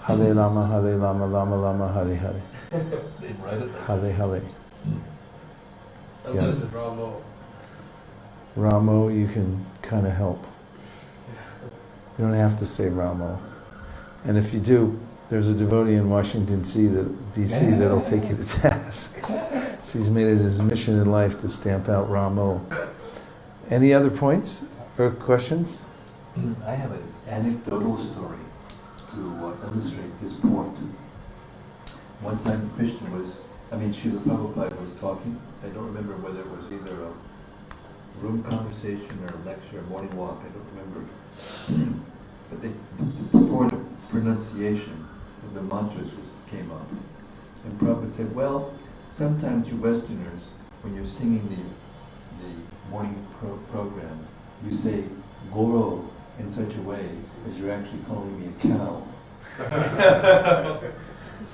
Hare Lama, Lama Lama, Hare Hare. They write it. Hare. Sometimes it's Ramo. Ramo, you can kind of help. You don't have to say Ramo. And if you do, there's a devotee in Washington, D.C. that'll take you to task. So he's made it his mission in life to stamp out Ramo. Any other points or questions? I have an anecdotal story to illustrate this point. One time Krishna Srila Prabhupada was talking. I don't remember whether it was either a room conversation or a lecture or morning walk, I don't remember. But the purport of pronunciation of the mantras came up. And Prabhupada said, well, sometimes you Westerners, when you're singing the morning program, you say Goro in such a way as you're actually calling me a cow.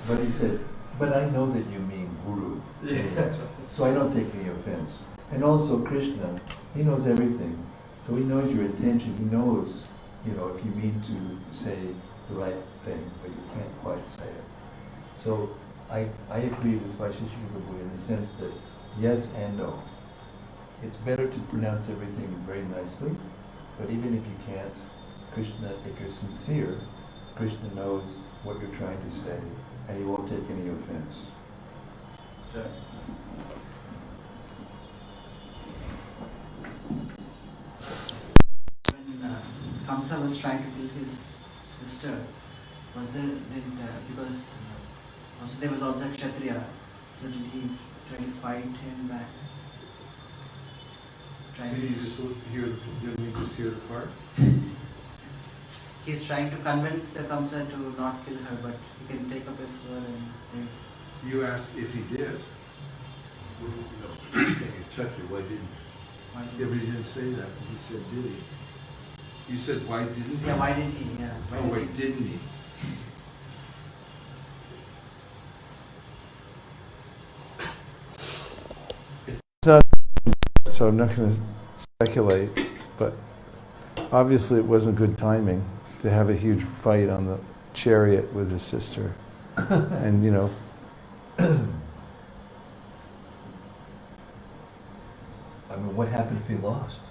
But he said, but I know that you mean Guru. Yeah. So I don't take any offense. And also Krishna, he knows everything. So he knows your intention. He knows, if you mean to say the right thing, but you can't quite say it. So I agree with Vaisesika Prabhu in the sense that yes and no. It's better to pronounce everything very nicely, but even if you can't, Krishna, if you're sincere, Krishna knows what you're trying to say, and he won't take any offense. Sure. When Kamsa was trying to kill his sister, was there, because Vasudeva was also a Kshatriya, so did he try to fight him back? Didn't you just hear the part? He's trying to convince Kamsa to not kill her, but he can take up his sword and... You asked if he did. No, you saying check it, why didn't? Yeah, but he didn't say that. He said, did he? You said, why didn't he? Yeah, why didn't he? Yeah. Why didn't he? It's not, so I'm not going to speculate, but obviously it wasn't good timing to have a huge fight on the chariot with his sister. And, you know, I mean, what happened if he lost?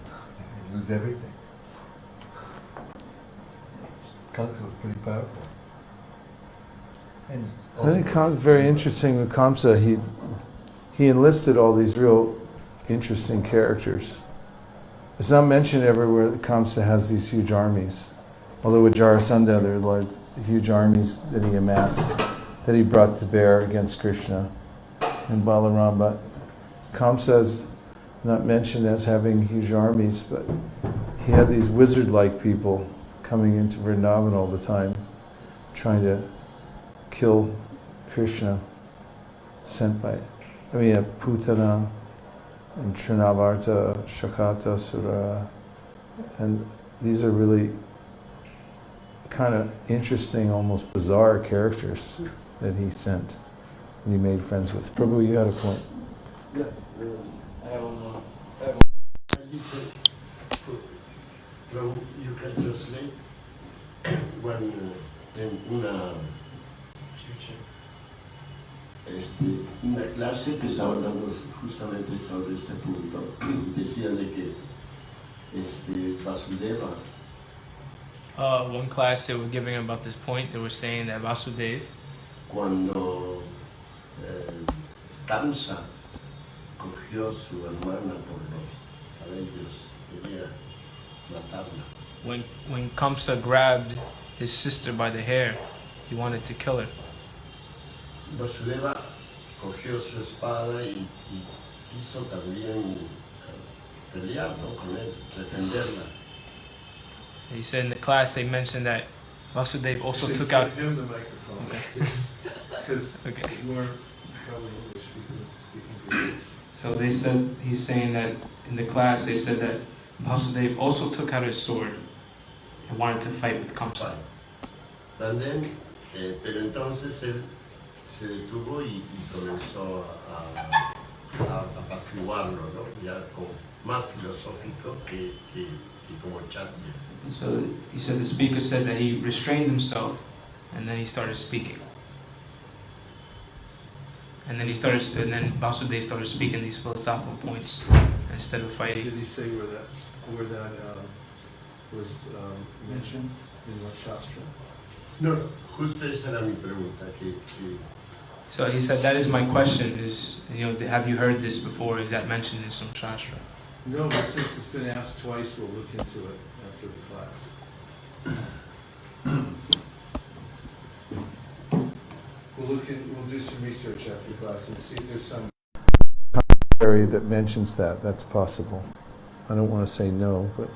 He'd lose everything. Kamsa was pretty powerful. And I think it's very interesting with Kamsa. He enlisted all these real interesting characters. It's not mentioned everywhere that Kamsa has these huge armies. Although with Jarasandha there are like huge armies that he amassed, that he brought to bear against Krishna and Balaram. But Kamsa is not mentioned as having huge armies, but he had these wizard-like people coming into Vrindavan all the time, trying to kill Krishna, sent by, Putana and Trinavarta, Shakata, Sura, and these are really kind of interesting, almost bizarre characters that he sent and he made friends with. Prabhu, you had a point. Yeah, I have one more. Prabhu, you can translate when una clase que estaba hablando justamente sobre este punto, decían de que Vasudeva. One class they were giving about this point, they were saying that Vasudeva, Cuando Kamsa cogió su hermana por los cabellos, quería matarla. when Kamsa grabbed his sister by the hair, he wanted to kill her. Vasudeva cogió su espada y quiso también pelear, ¿no?, con él, defenderla. He said in the class they mentioned that Vasudeva also took out. Give him the microphone. Okay. Because Okay. more probably English speaking. So they said, he's saying that in the class they said that Vasudeva also took out his sword and wanted to fight with Kamsa. También, pero entonces él se detuvo y comenzó a apaciguarlo, ¿no?, ya como más filosófico que como Kshatriya. So he said the speaker said that he restrained himself and then he started speaking. And then Vasudeva started speaking these philosophical points instead of fighting. Did he say where that was mentioned in what shastra? No, justo esa era mi pregunta. So he said, that is my question, is, have you heard this before? Is that mentioned in some shastra? No, but since it's been asked twice, we'll look into it after the class. We'll do some research after class and see if there's some Area that mentions that, that's possible. I don't want to say no, but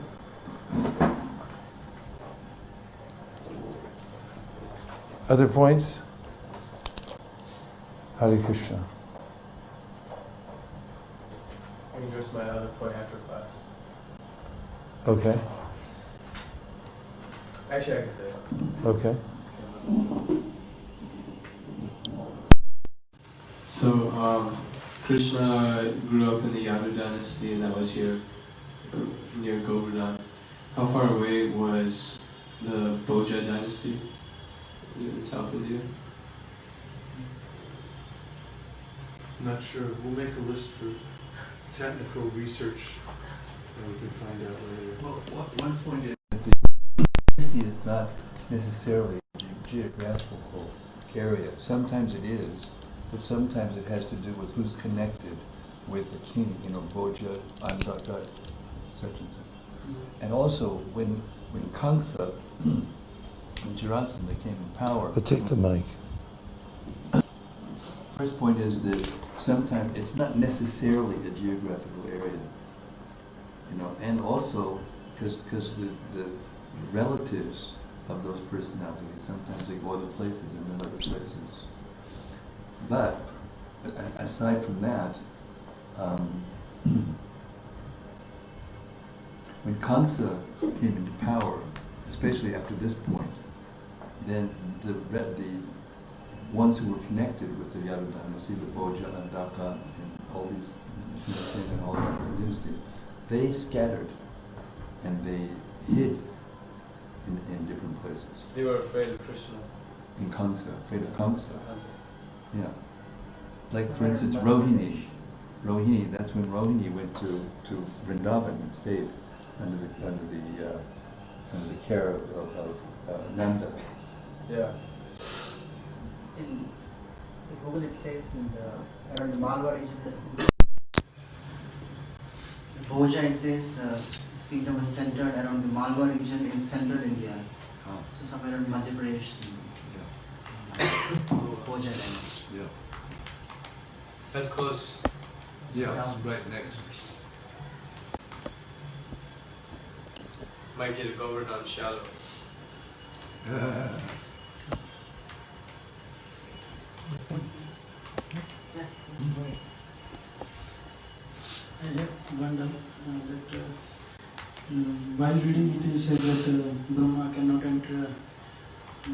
other points? Hare Krishna. I can address my other point after class. Okay, Actually, I can say it. okay. So, Krishna grew up in the Yadu dynasty that was here near Govardhana. How far away was the Bhoja dynasty? Was it in South India? I'm not sure. We'll make a list for technical research that we can find out later. Well, one point is that the dynasty is not necessarily a geographical area. Sometimes it is, but sometimes it has to do with who's connected with the king. You know, Boja, Andhaka, such and such. And also, when Kamsa and Jarasandha came in power. But take the mic. First point is that sometimes it's not necessarily a geographical area, you know, and also because the relatives of those personalities, sometimes they go other places and then other places. But aside from that, when Kamsa came into power, especially after this point, then the ones who were connected with the Yadu dynasty, the Boja and Dhaka and all these and all these dynasties, they scattered and they hid in different places. They were afraid of Krishna. In Kamsa, afraid of Kamsa. Yeah. Like for instance, Rohini, that's when Rohini went to Vrindavan and stayed under the care of Nanda. Yeah. In Google it says around the Malwa region, Bhoja it says his kingdom was centered around the Malwa region in central India. So somewhere around Madhya Pradesh. Bhoja dynasty. Yeah. That's close. Yeah, it's right next. Might get a Govardhana shallow. I have wondered that while reading it is said that Brahma cannot enter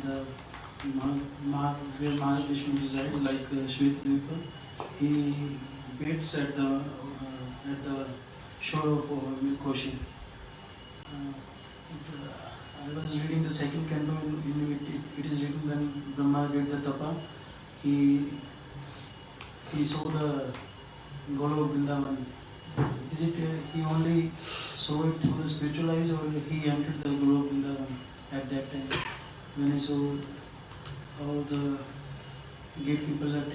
the where Mahavishnu resides, like Shwet Dvipa. He waits at the shore of Koshi. I was reading the second canto in it is written when Brahma did the tapa, he saw the Golok Vrindavan. Is it he only saw it through the spiritual eyes, or he entered the Golok Vrindavan at that time when he saw all the gatekeepers are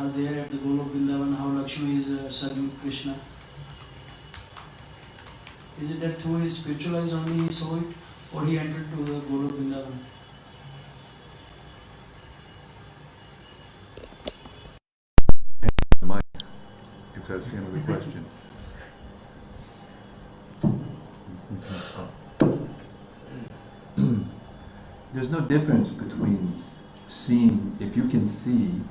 there at the Golok Vrindavan, how Lakshmi is serving Krishna? Is it that through his spiritual eyes only he saw it, or he entered to the Golok Vrindavan? If that's the end of the question. There's no difference between seeing, if you can see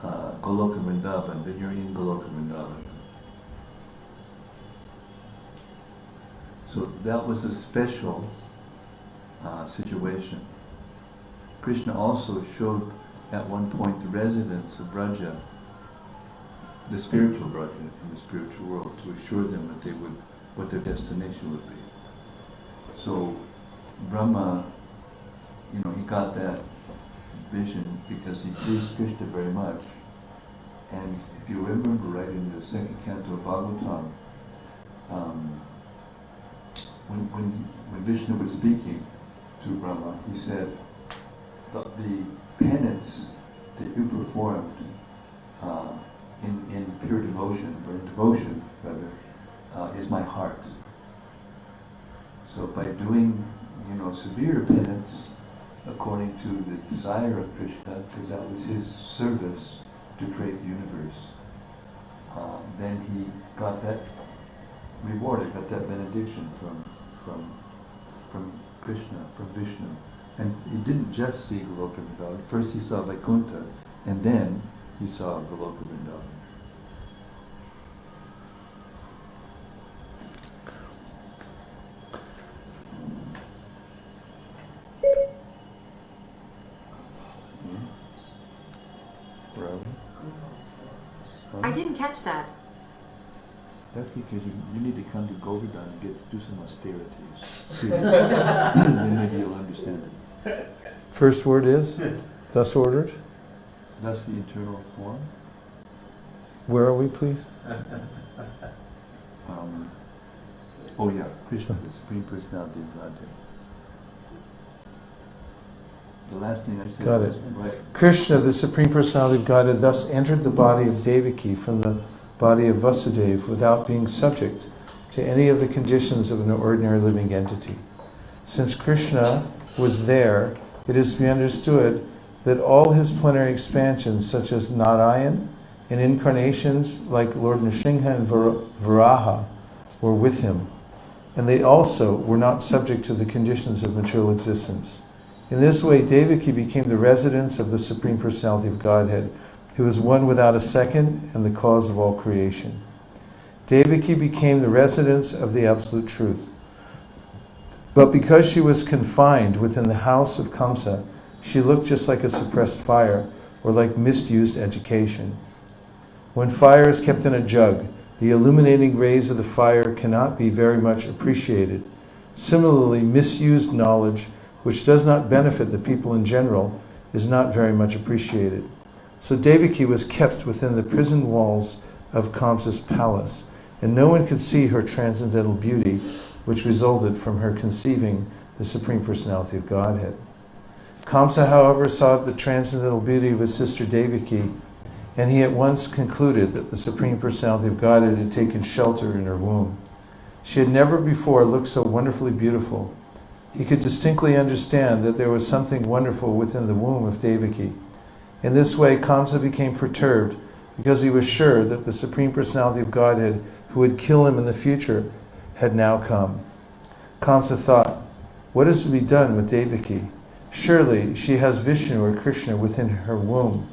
Goloka Vrindavan, then you're in Goloka Vrindavan. So that was a special situation. Krishna also showed at one point the residents of Braja, the spiritual Braja in the spiritual world, to assure them that they would, what their destination would be. So Brahma, you know, he got that vision because he pleased Krishna very much. And if you remember right in the second canto of Bhagavatam, when Vishnu was speaking to Brahma, he said, the penance that you performed in pure devotion, or in devotion rather, is my heart. So by doing, you know, severe penance according to the desire of Krishna, because that was his service to create the universe, then he got that rewarded, got that benediction from Krishna, from Vishnu. And he didn't just see Goloka Vrindavan. First he saw Vaikuntha, and then he saw Goloka Vrindavan. I didn't catch that. That's because you need to come to Govardhana and do some austerities. See, then maybe you'll understand it. First word is, thus ordered? That's the eternal form? Where are we, please? Oh yeah, Krishna, the Supreme Personality of Godhead. The last thing I said Got was, it. right. Krishna, the Supreme Personality of Godhead, thus entered the body of Devaki from the body of Vasudeva without being subject to any of the conditions of an ordinary living entity. Since Krishna was there, it is to be understood that all his plenary expansions, such as Narayan, and incarnations like Lord Nrsimha and Varaha, were with him, and they also were not subject to the conditions of material existence. In this way, Devaki became the residence of the Supreme Personality of Godhead, who is one without a second and the cause of all creation. Devaki became the residence of the Absolute Truth. But because she was confined within the house of Kamsa, she looked just like a suppressed fire, or like misused education. When fire is kept in a jug, the illuminating rays of the fire cannot be very much appreciated. Similarly, misused knowledge, which does not benefit the people in general, is not very much appreciated. So Devaki was kept within the prison walls of Kamsa's palace, and no one could see her transcendental beauty, which resulted from her conceiving the Supreme Personality of Godhead. Kamsa, however, saw the transcendental beauty of his sister Devaki, and he at once concluded that the Supreme Personality of Godhead had taken shelter in her womb. She had never before looked so wonderfully beautiful. He could distinctly understand that there was something wonderful within the womb of Devaki. In this way, Kamsa became perturbed because he was sure that the Supreme Personality of Godhead, who would kill him in the future, had now come. Kamsa thought, what is to be done with Devaki? Surely she has Vishnu or Krishna within her womb.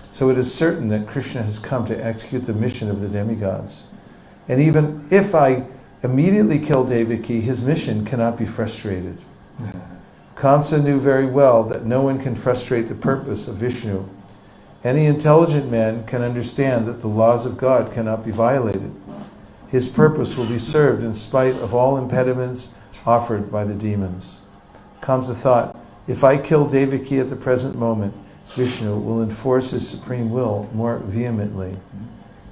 So it is certain that Krishna has come to execute the mission of the demigods. And even if I immediately kill Devaki, his mission cannot be frustrated. Kamsa knew very well that no one can frustrate the purpose of Vishnu. Any intelligent man can understand that the laws of God cannot be violated. His purpose will be served in spite of all impediments offered by the demons. Kamsa thought, if I kill Devaki at the present moment, Vishnu will enforce his supreme will more vehemently.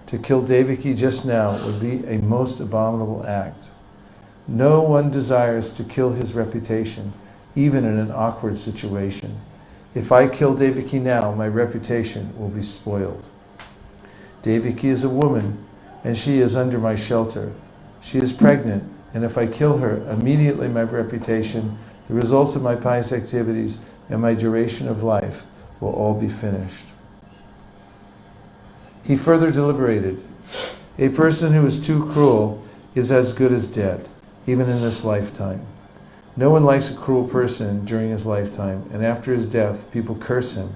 To kill Devaki just now would be a most abominable act. No one desires to kill his reputation, even in an awkward situation. If I kill Devaki now, my reputation will be spoiled. Devaki is a woman, and she is under my shelter. She is pregnant, and if I kill her, immediately my reputation, the results of my pious activities, and my duration of life will all be finished. He further deliberated. A person who is too cruel is as good as dead, even in this lifetime. No one likes a cruel person during his lifetime, and after his death, people curse him.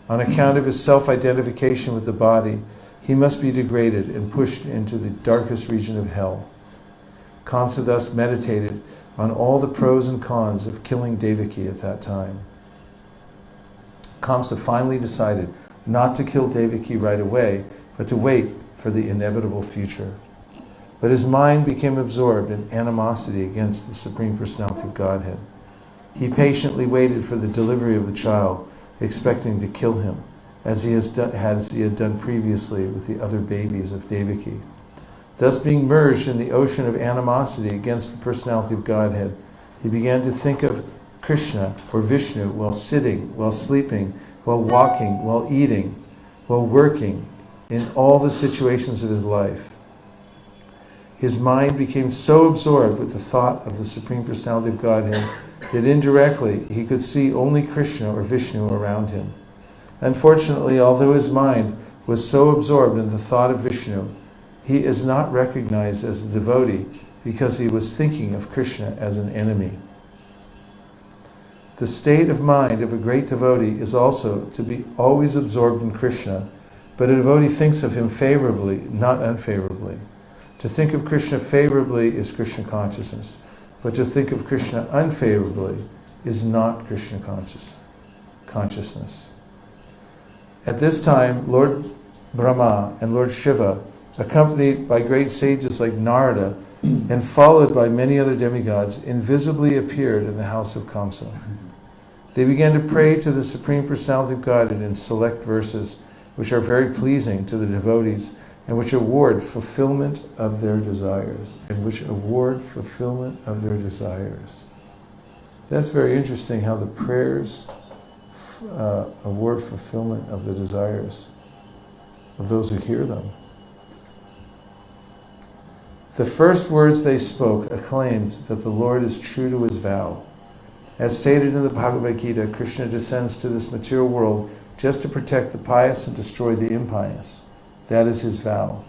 On account of his self-identification with the body, he must be degraded and pushed into the darkest region of hell. Kamsa thus meditated on all the pros and cons of killing Devaki at that time. Kamsa finally decided not to kill Devaki right away, but to wait for the inevitable future. But his mind became absorbed in animosity against the Supreme Personality of Godhead. He patiently waited for the delivery of the child, expecting to kill him, as he had done previously with the other babies of Devaki. Thus being merged in the ocean of animosity against the Personality of Godhead, he began to think of Krishna or Vishnu while sitting, while sleeping, while walking, while eating, while working, in all the situations of his life. His mind became so absorbed with the thought of the Supreme Personality of Godhead that indirectly he could see only Krishna or Vishnu around him. Unfortunately, although his mind was so absorbed in the thought of Vishnu, he is not recognized as a devotee because he was thinking of Krishna as an enemy. The state of mind of a great devotee is also to be always absorbed in Krishna, but a devotee thinks of him favorably, not unfavorably. To think of Krishna favorably is Krishna consciousness, but to think of Krishna unfavorably is not Krishna consciousness. At this time, Lord Brahma and Lord Shiva, accompanied by great sages like Narada and followed by many other demigods, invisibly appeared in the house of Kamsa. They began to pray to the Supreme Personality of Godhead in select verses, which are very pleasing to the devotees, and which award fulfillment of their desires. That's very interesting how the prayers award fulfillment of the desires of those who hear them. The first words they spoke acclaimed that the Lord is true to his vow. As stated in the Bhagavad Gita, Krishna descends to this material world just to protect the pious and destroy the impious. That is his vow.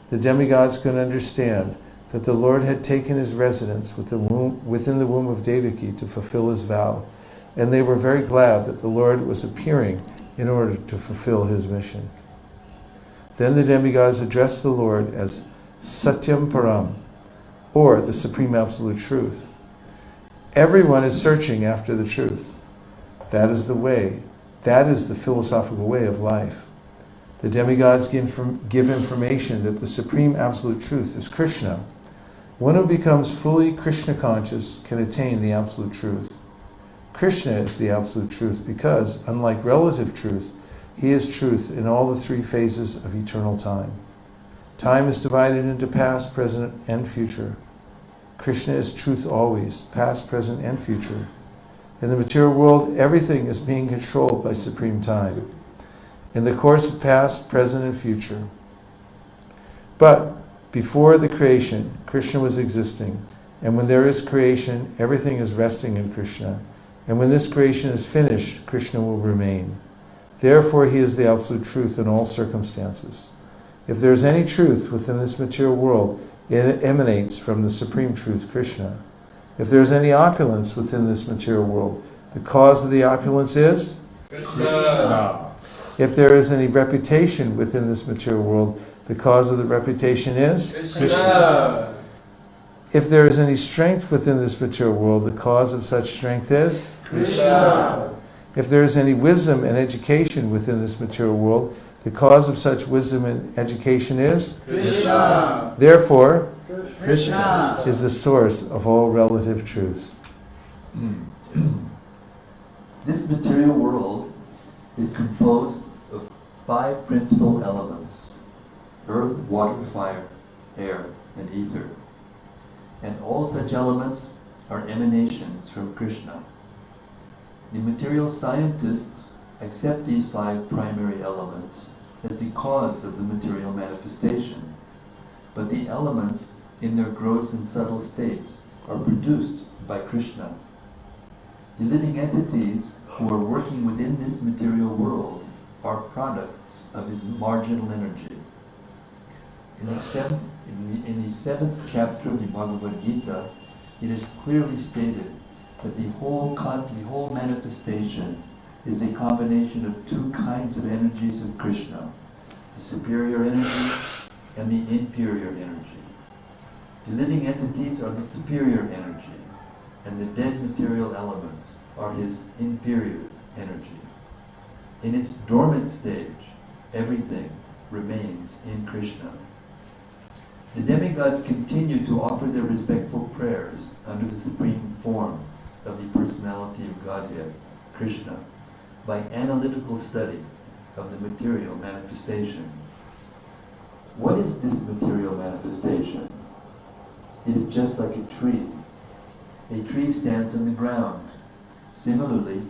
The demigods could understand that the Lord had taken his residence within the womb of Devaki to fulfill his vow, and they were very glad that the Lord was appearing in order to fulfill his mission. Then the demigods addressed the Lord as Satyam Param, or the Supreme Absolute Truth. Everyone is searching after the truth. That is the way. That is the philosophical way of life. The demigods give information that the Supreme Absolute Truth is Krishna. One who becomes fully Krishna conscious can attain the Absolute Truth. Krishna is the Absolute Truth because, unlike relative truth, he is truth in all the three phases of eternal time. Time is divided into past, present, and future. Krishna is truth always, past, present, and future. In the material world, everything is being controlled by supreme time, in the course of past, present, and future. But before the creation, Krishna was existing, and when there is creation, everything is resting in Krishna. And when this creation is finished, Krishna will remain. Therefore, he is the Absolute Truth in all circumstances. If there is any truth within this material world, it emanates from the Supreme Truth, Krishna. If there is any opulence within this material world, the cause of the opulence is Krishna. If there is any reputation within this material world, the cause of the reputation is Krishna. If there is any strength within this material world, the cause of such strength is Krishna. If there is any wisdom and education within this material world, the cause of such wisdom and education is Krishna. Therefore, Krishna is the source of all relative truths. This material world is composed of 5 principal elements: earth, water, fire, air, and ether. And all such elements are emanations from Krishna. The material scientists accept these 5 primary elements as the cause of the material manifestation, but the elements in their gross and subtle states are produced by Krishna. The living entities who are working within this material world are products of his marginal energy. In the 7th chapter of the Bhagavad Gita, it is clearly stated that the whole manifestation is a combination of 2 kinds of energies of Krishna, the superior energy and the inferior energy. The living entities are the superior energy, and the dead material elements are his inferior energy. In its dormant stage, everything remains in Krishna. The demigods continue to offer their respectful prayers under the supreme form of the personality of Godhead, Krishna, by analytical study of the material manifestation. What is this material manifestation? It is just like a tree. A tree stands on the ground. Similarly,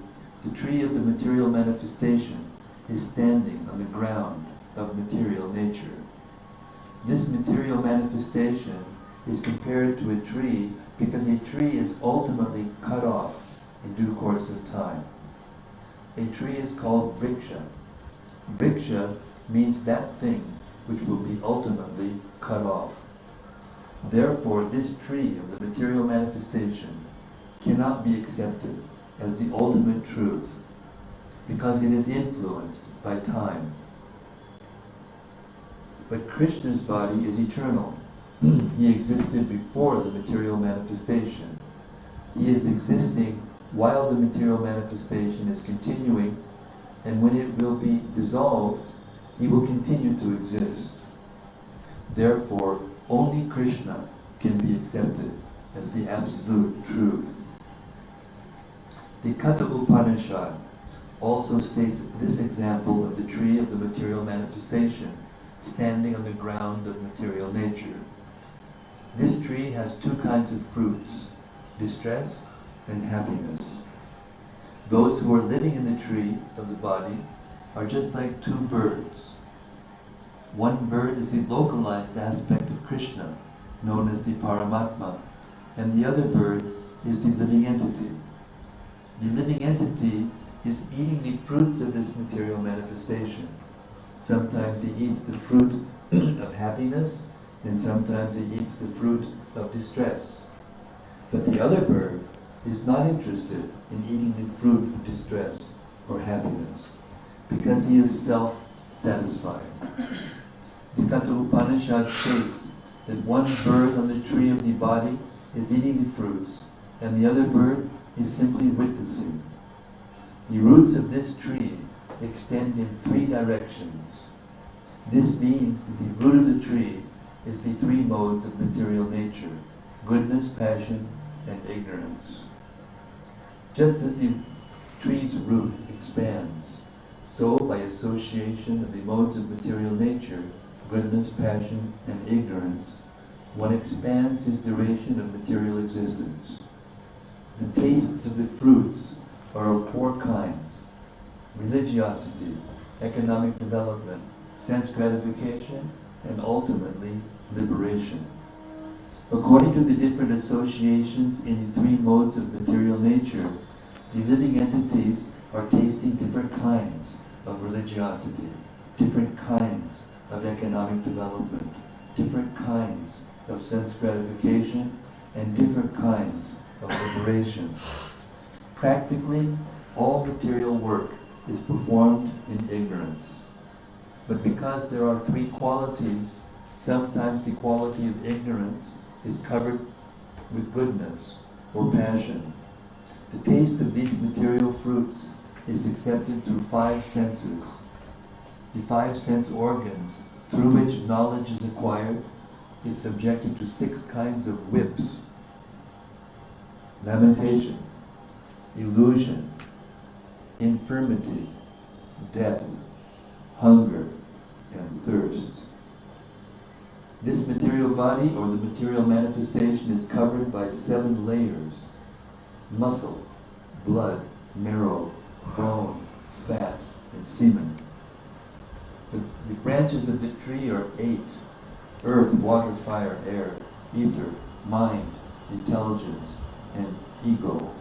the tree of the material manifestation is standing on the ground of material nature. This material manifestation is compared to a tree because a tree is ultimately cut off in due course of time. A tree is called vriksha. Vriksha means that thing which will be ultimately cut off. Therefore, this tree of the material manifestation cannot be accepted as the ultimate truth because it is influenced by time. But Krishna's body is eternal. He existed before the material manifestation. He is existing while the material manifestation is continuing, and when it will be dissolved, he will continue to exist. Therefore, only Krishna can be accepted as the absolute truth. The Katha Upanishad also states this example of the tree of the material manifestation, standing on the ground of material nature. This tree has two kinds of fruits, distress and happiness. Those who are living in the tree of the body are just like two birds. One bird is the localized aspect of Krishna, known as the Paramatma, and the other bird is the living entity. The living entity is eating the fruits of this material manifestation. Sometimes he eats the fruit of happiness, and sometimes he eats the fruit of distress. But the other bird is not interested in eating the fruit of distress or happiness, because he is self-satisfied. The Katha Upanishad states that one bird on the tree of the body is eating the fruits, and the other bird is simply witnessing. The roots of this tree extend in three directions. This means that the root of the tree is the three modes of material nature: goodness, passion, and ignorance. Just as the tree's root expands, so by association of the modes of material nature, goodness, passion, and ignorance, one expands his duration of material existence. The tastes of the fruits are of four kinds: religiosity, economic development, sense gratification, and ultimately liberation. According to the different associations in the three modes of material nature, the living entities are tasting different kinds of religiosity, different kinds of economic development, different kinds of sense gratification, and different kinds of liberation. Practically, all material work is performed in ignorance. But because there are three qualities, sometimes the quality of ignorance is covered with goodness or passion. The taste of these material fruits is accepted through five senses. The five sense organs through which knowledge is acquired is subjected to six kinds of whips: lamentation, illusion, infirmity, death, hunger, and thirst. This material body, or the material manifestation, is covered by 7 layers: muscle, blood, marrow, bone, fat, and semen. The branches of the tree are 8: earth, water, fire, air, ether, mind, intelligence, and ego.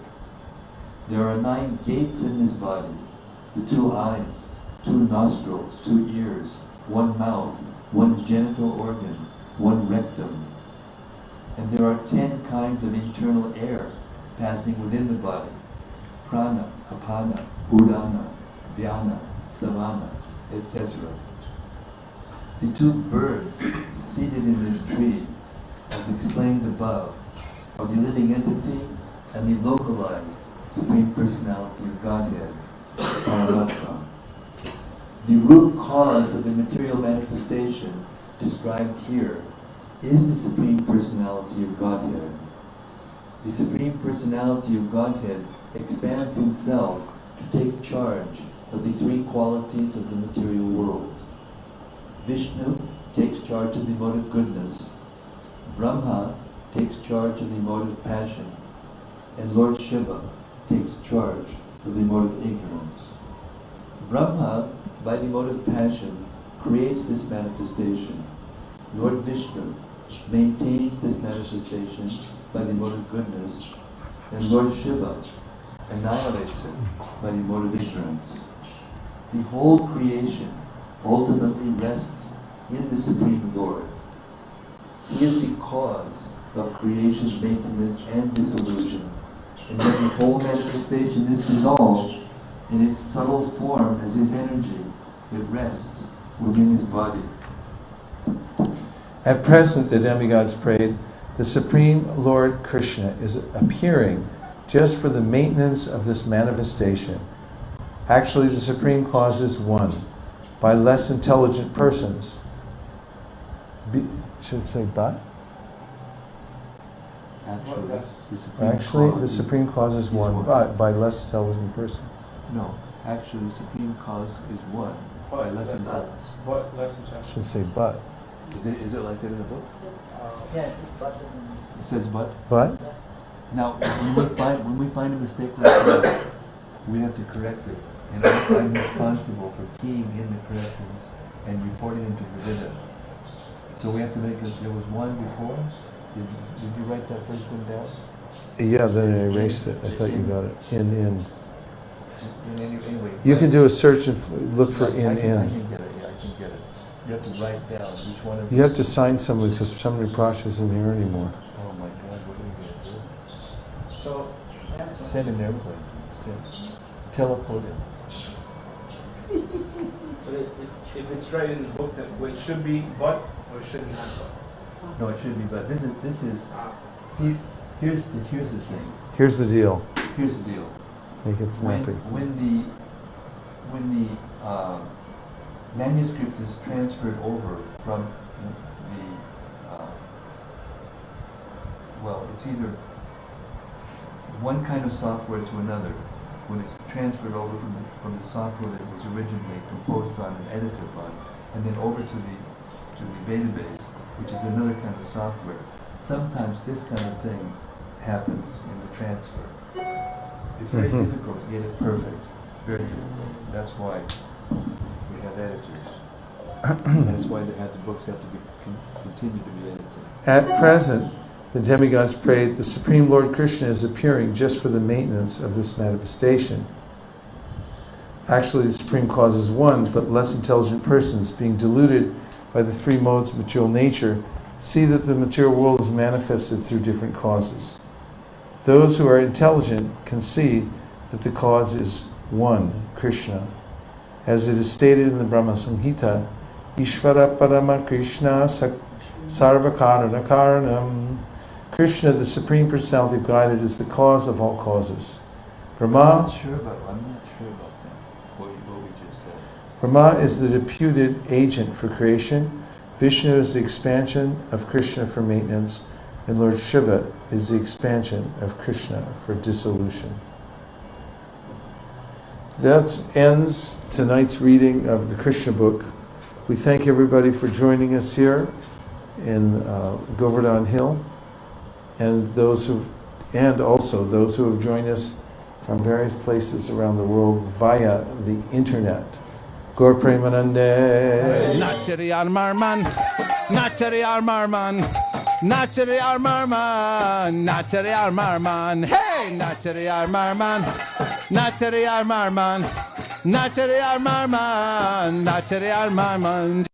There are 9 gates in this body: the 2 eyes, 2 nostrils, 2 ears, 1 mouth, 1 genital organ, 1 rectum. And there are 10 kinds of internal air passing within the body: prana, apana, udana, vyana, samana, etc. The 2 birds seated in this tree, as explained above, are the living entity and the localized Supreme Personality of Godhead, Paramatma. The root cause of the material manifestation described here is the Supreme Personality of Godhead. The Supreme Personality of Godhead expands himself to take charge of the 3 qualities of the material world. Vishnu takes charge of the mode of goodness, Brahma takes charge of the mode of passion, and Lord Shiva takes charge of the mode of ignorance. Brahma, by the mode of passion, creates this manifestation. Lord Vishnu maintains this manifestation by the mode of goodness, and Lord Shiva annihilates it by the mode of ignorance. The whole creation ultimately rests in the Supreme Lord. He is the cause of creation's maintenance and dissolution, and when the whole manifestation is dissolved, in its subtle form as his energy, it rests within his body. At present, the demigods prayed, the Supreme Lord Krishna is appearing just for the maintenance of this manifestation. Actually, the Supreme Cause is one by less intelligent persons. Should it say but? Actually, The supreme cause is one, but by less intelligent person. No, actually, the supreme cause is one. By less intelligence. I should say but. Is it like that in the book? Yeah, it says but doesn't. It says but. But? Now, when we find a mistake like that, we have to correct it. And I'm responsible for keying in the corrections and reporting them to Goswami. So we have to make it. There was one before. Did you write that first one down? Yeah, then I erased it. I thought you got it. In. Anyway, You can do a search and look for in. I can get it. Yeah, I can get it. You have to write down each one of. You have to sign somebody because somebody Prasha isn't here anymore. Oh my God! What are you going to do? So Send an airplane. Teleport it. But if it's right in the book, that it should be but or it should not but. No, it should be. But this is. See, here's the thing. Here's the deal. Here's the deal. Make it snappy. When the manuscript is transferred over from the well, it's either one kind of software to another. When it's transferred over from the software that was originally composed on and edited on, and then over to the database, which is another kind of software. Sometimes this kind of thing happens in the transfer. It's very difficult to get it perfect. Very difficult. That's why we have editors. And that's why the books have to be continue to be edited. At present, the demigods prayed, the Supreme Lord Krishna is appearing just for the maintenance of this manifestation. Actually, the supreme cause is one, but less intelligent persons, being deluded by the three modes of material nature, see that the material world is manifested through different causes. Those who are intelligent can see that the cause is one, Krishna. As it is stated in the Brahma Samhita, Ishvara Parama Krishna Sarvakarana Karanam. Krishna, the Supreme Personality of Godhead, is the cause of all causes. I'm not sure about that, what we just said. Brahma is the deputed agent for creation, Vishnu is the expansion of Krishna for maintenance, and Lord Shiva is the expansion of Krishna for dissolution. That ends tonight's reading of the Krishna book. We thank everybody for joining us here in Govardhana Hill, and also those who have joined us from various places around the world via the internet. Gaur Premanande. Nachariyar Marman, Nachariyar Marman, Nachariyar Marman, Nachariyar Marman, hey, Nachariyar Marman, Nachariyar Marman, Nachariyar Marman, Nachariyar Marman.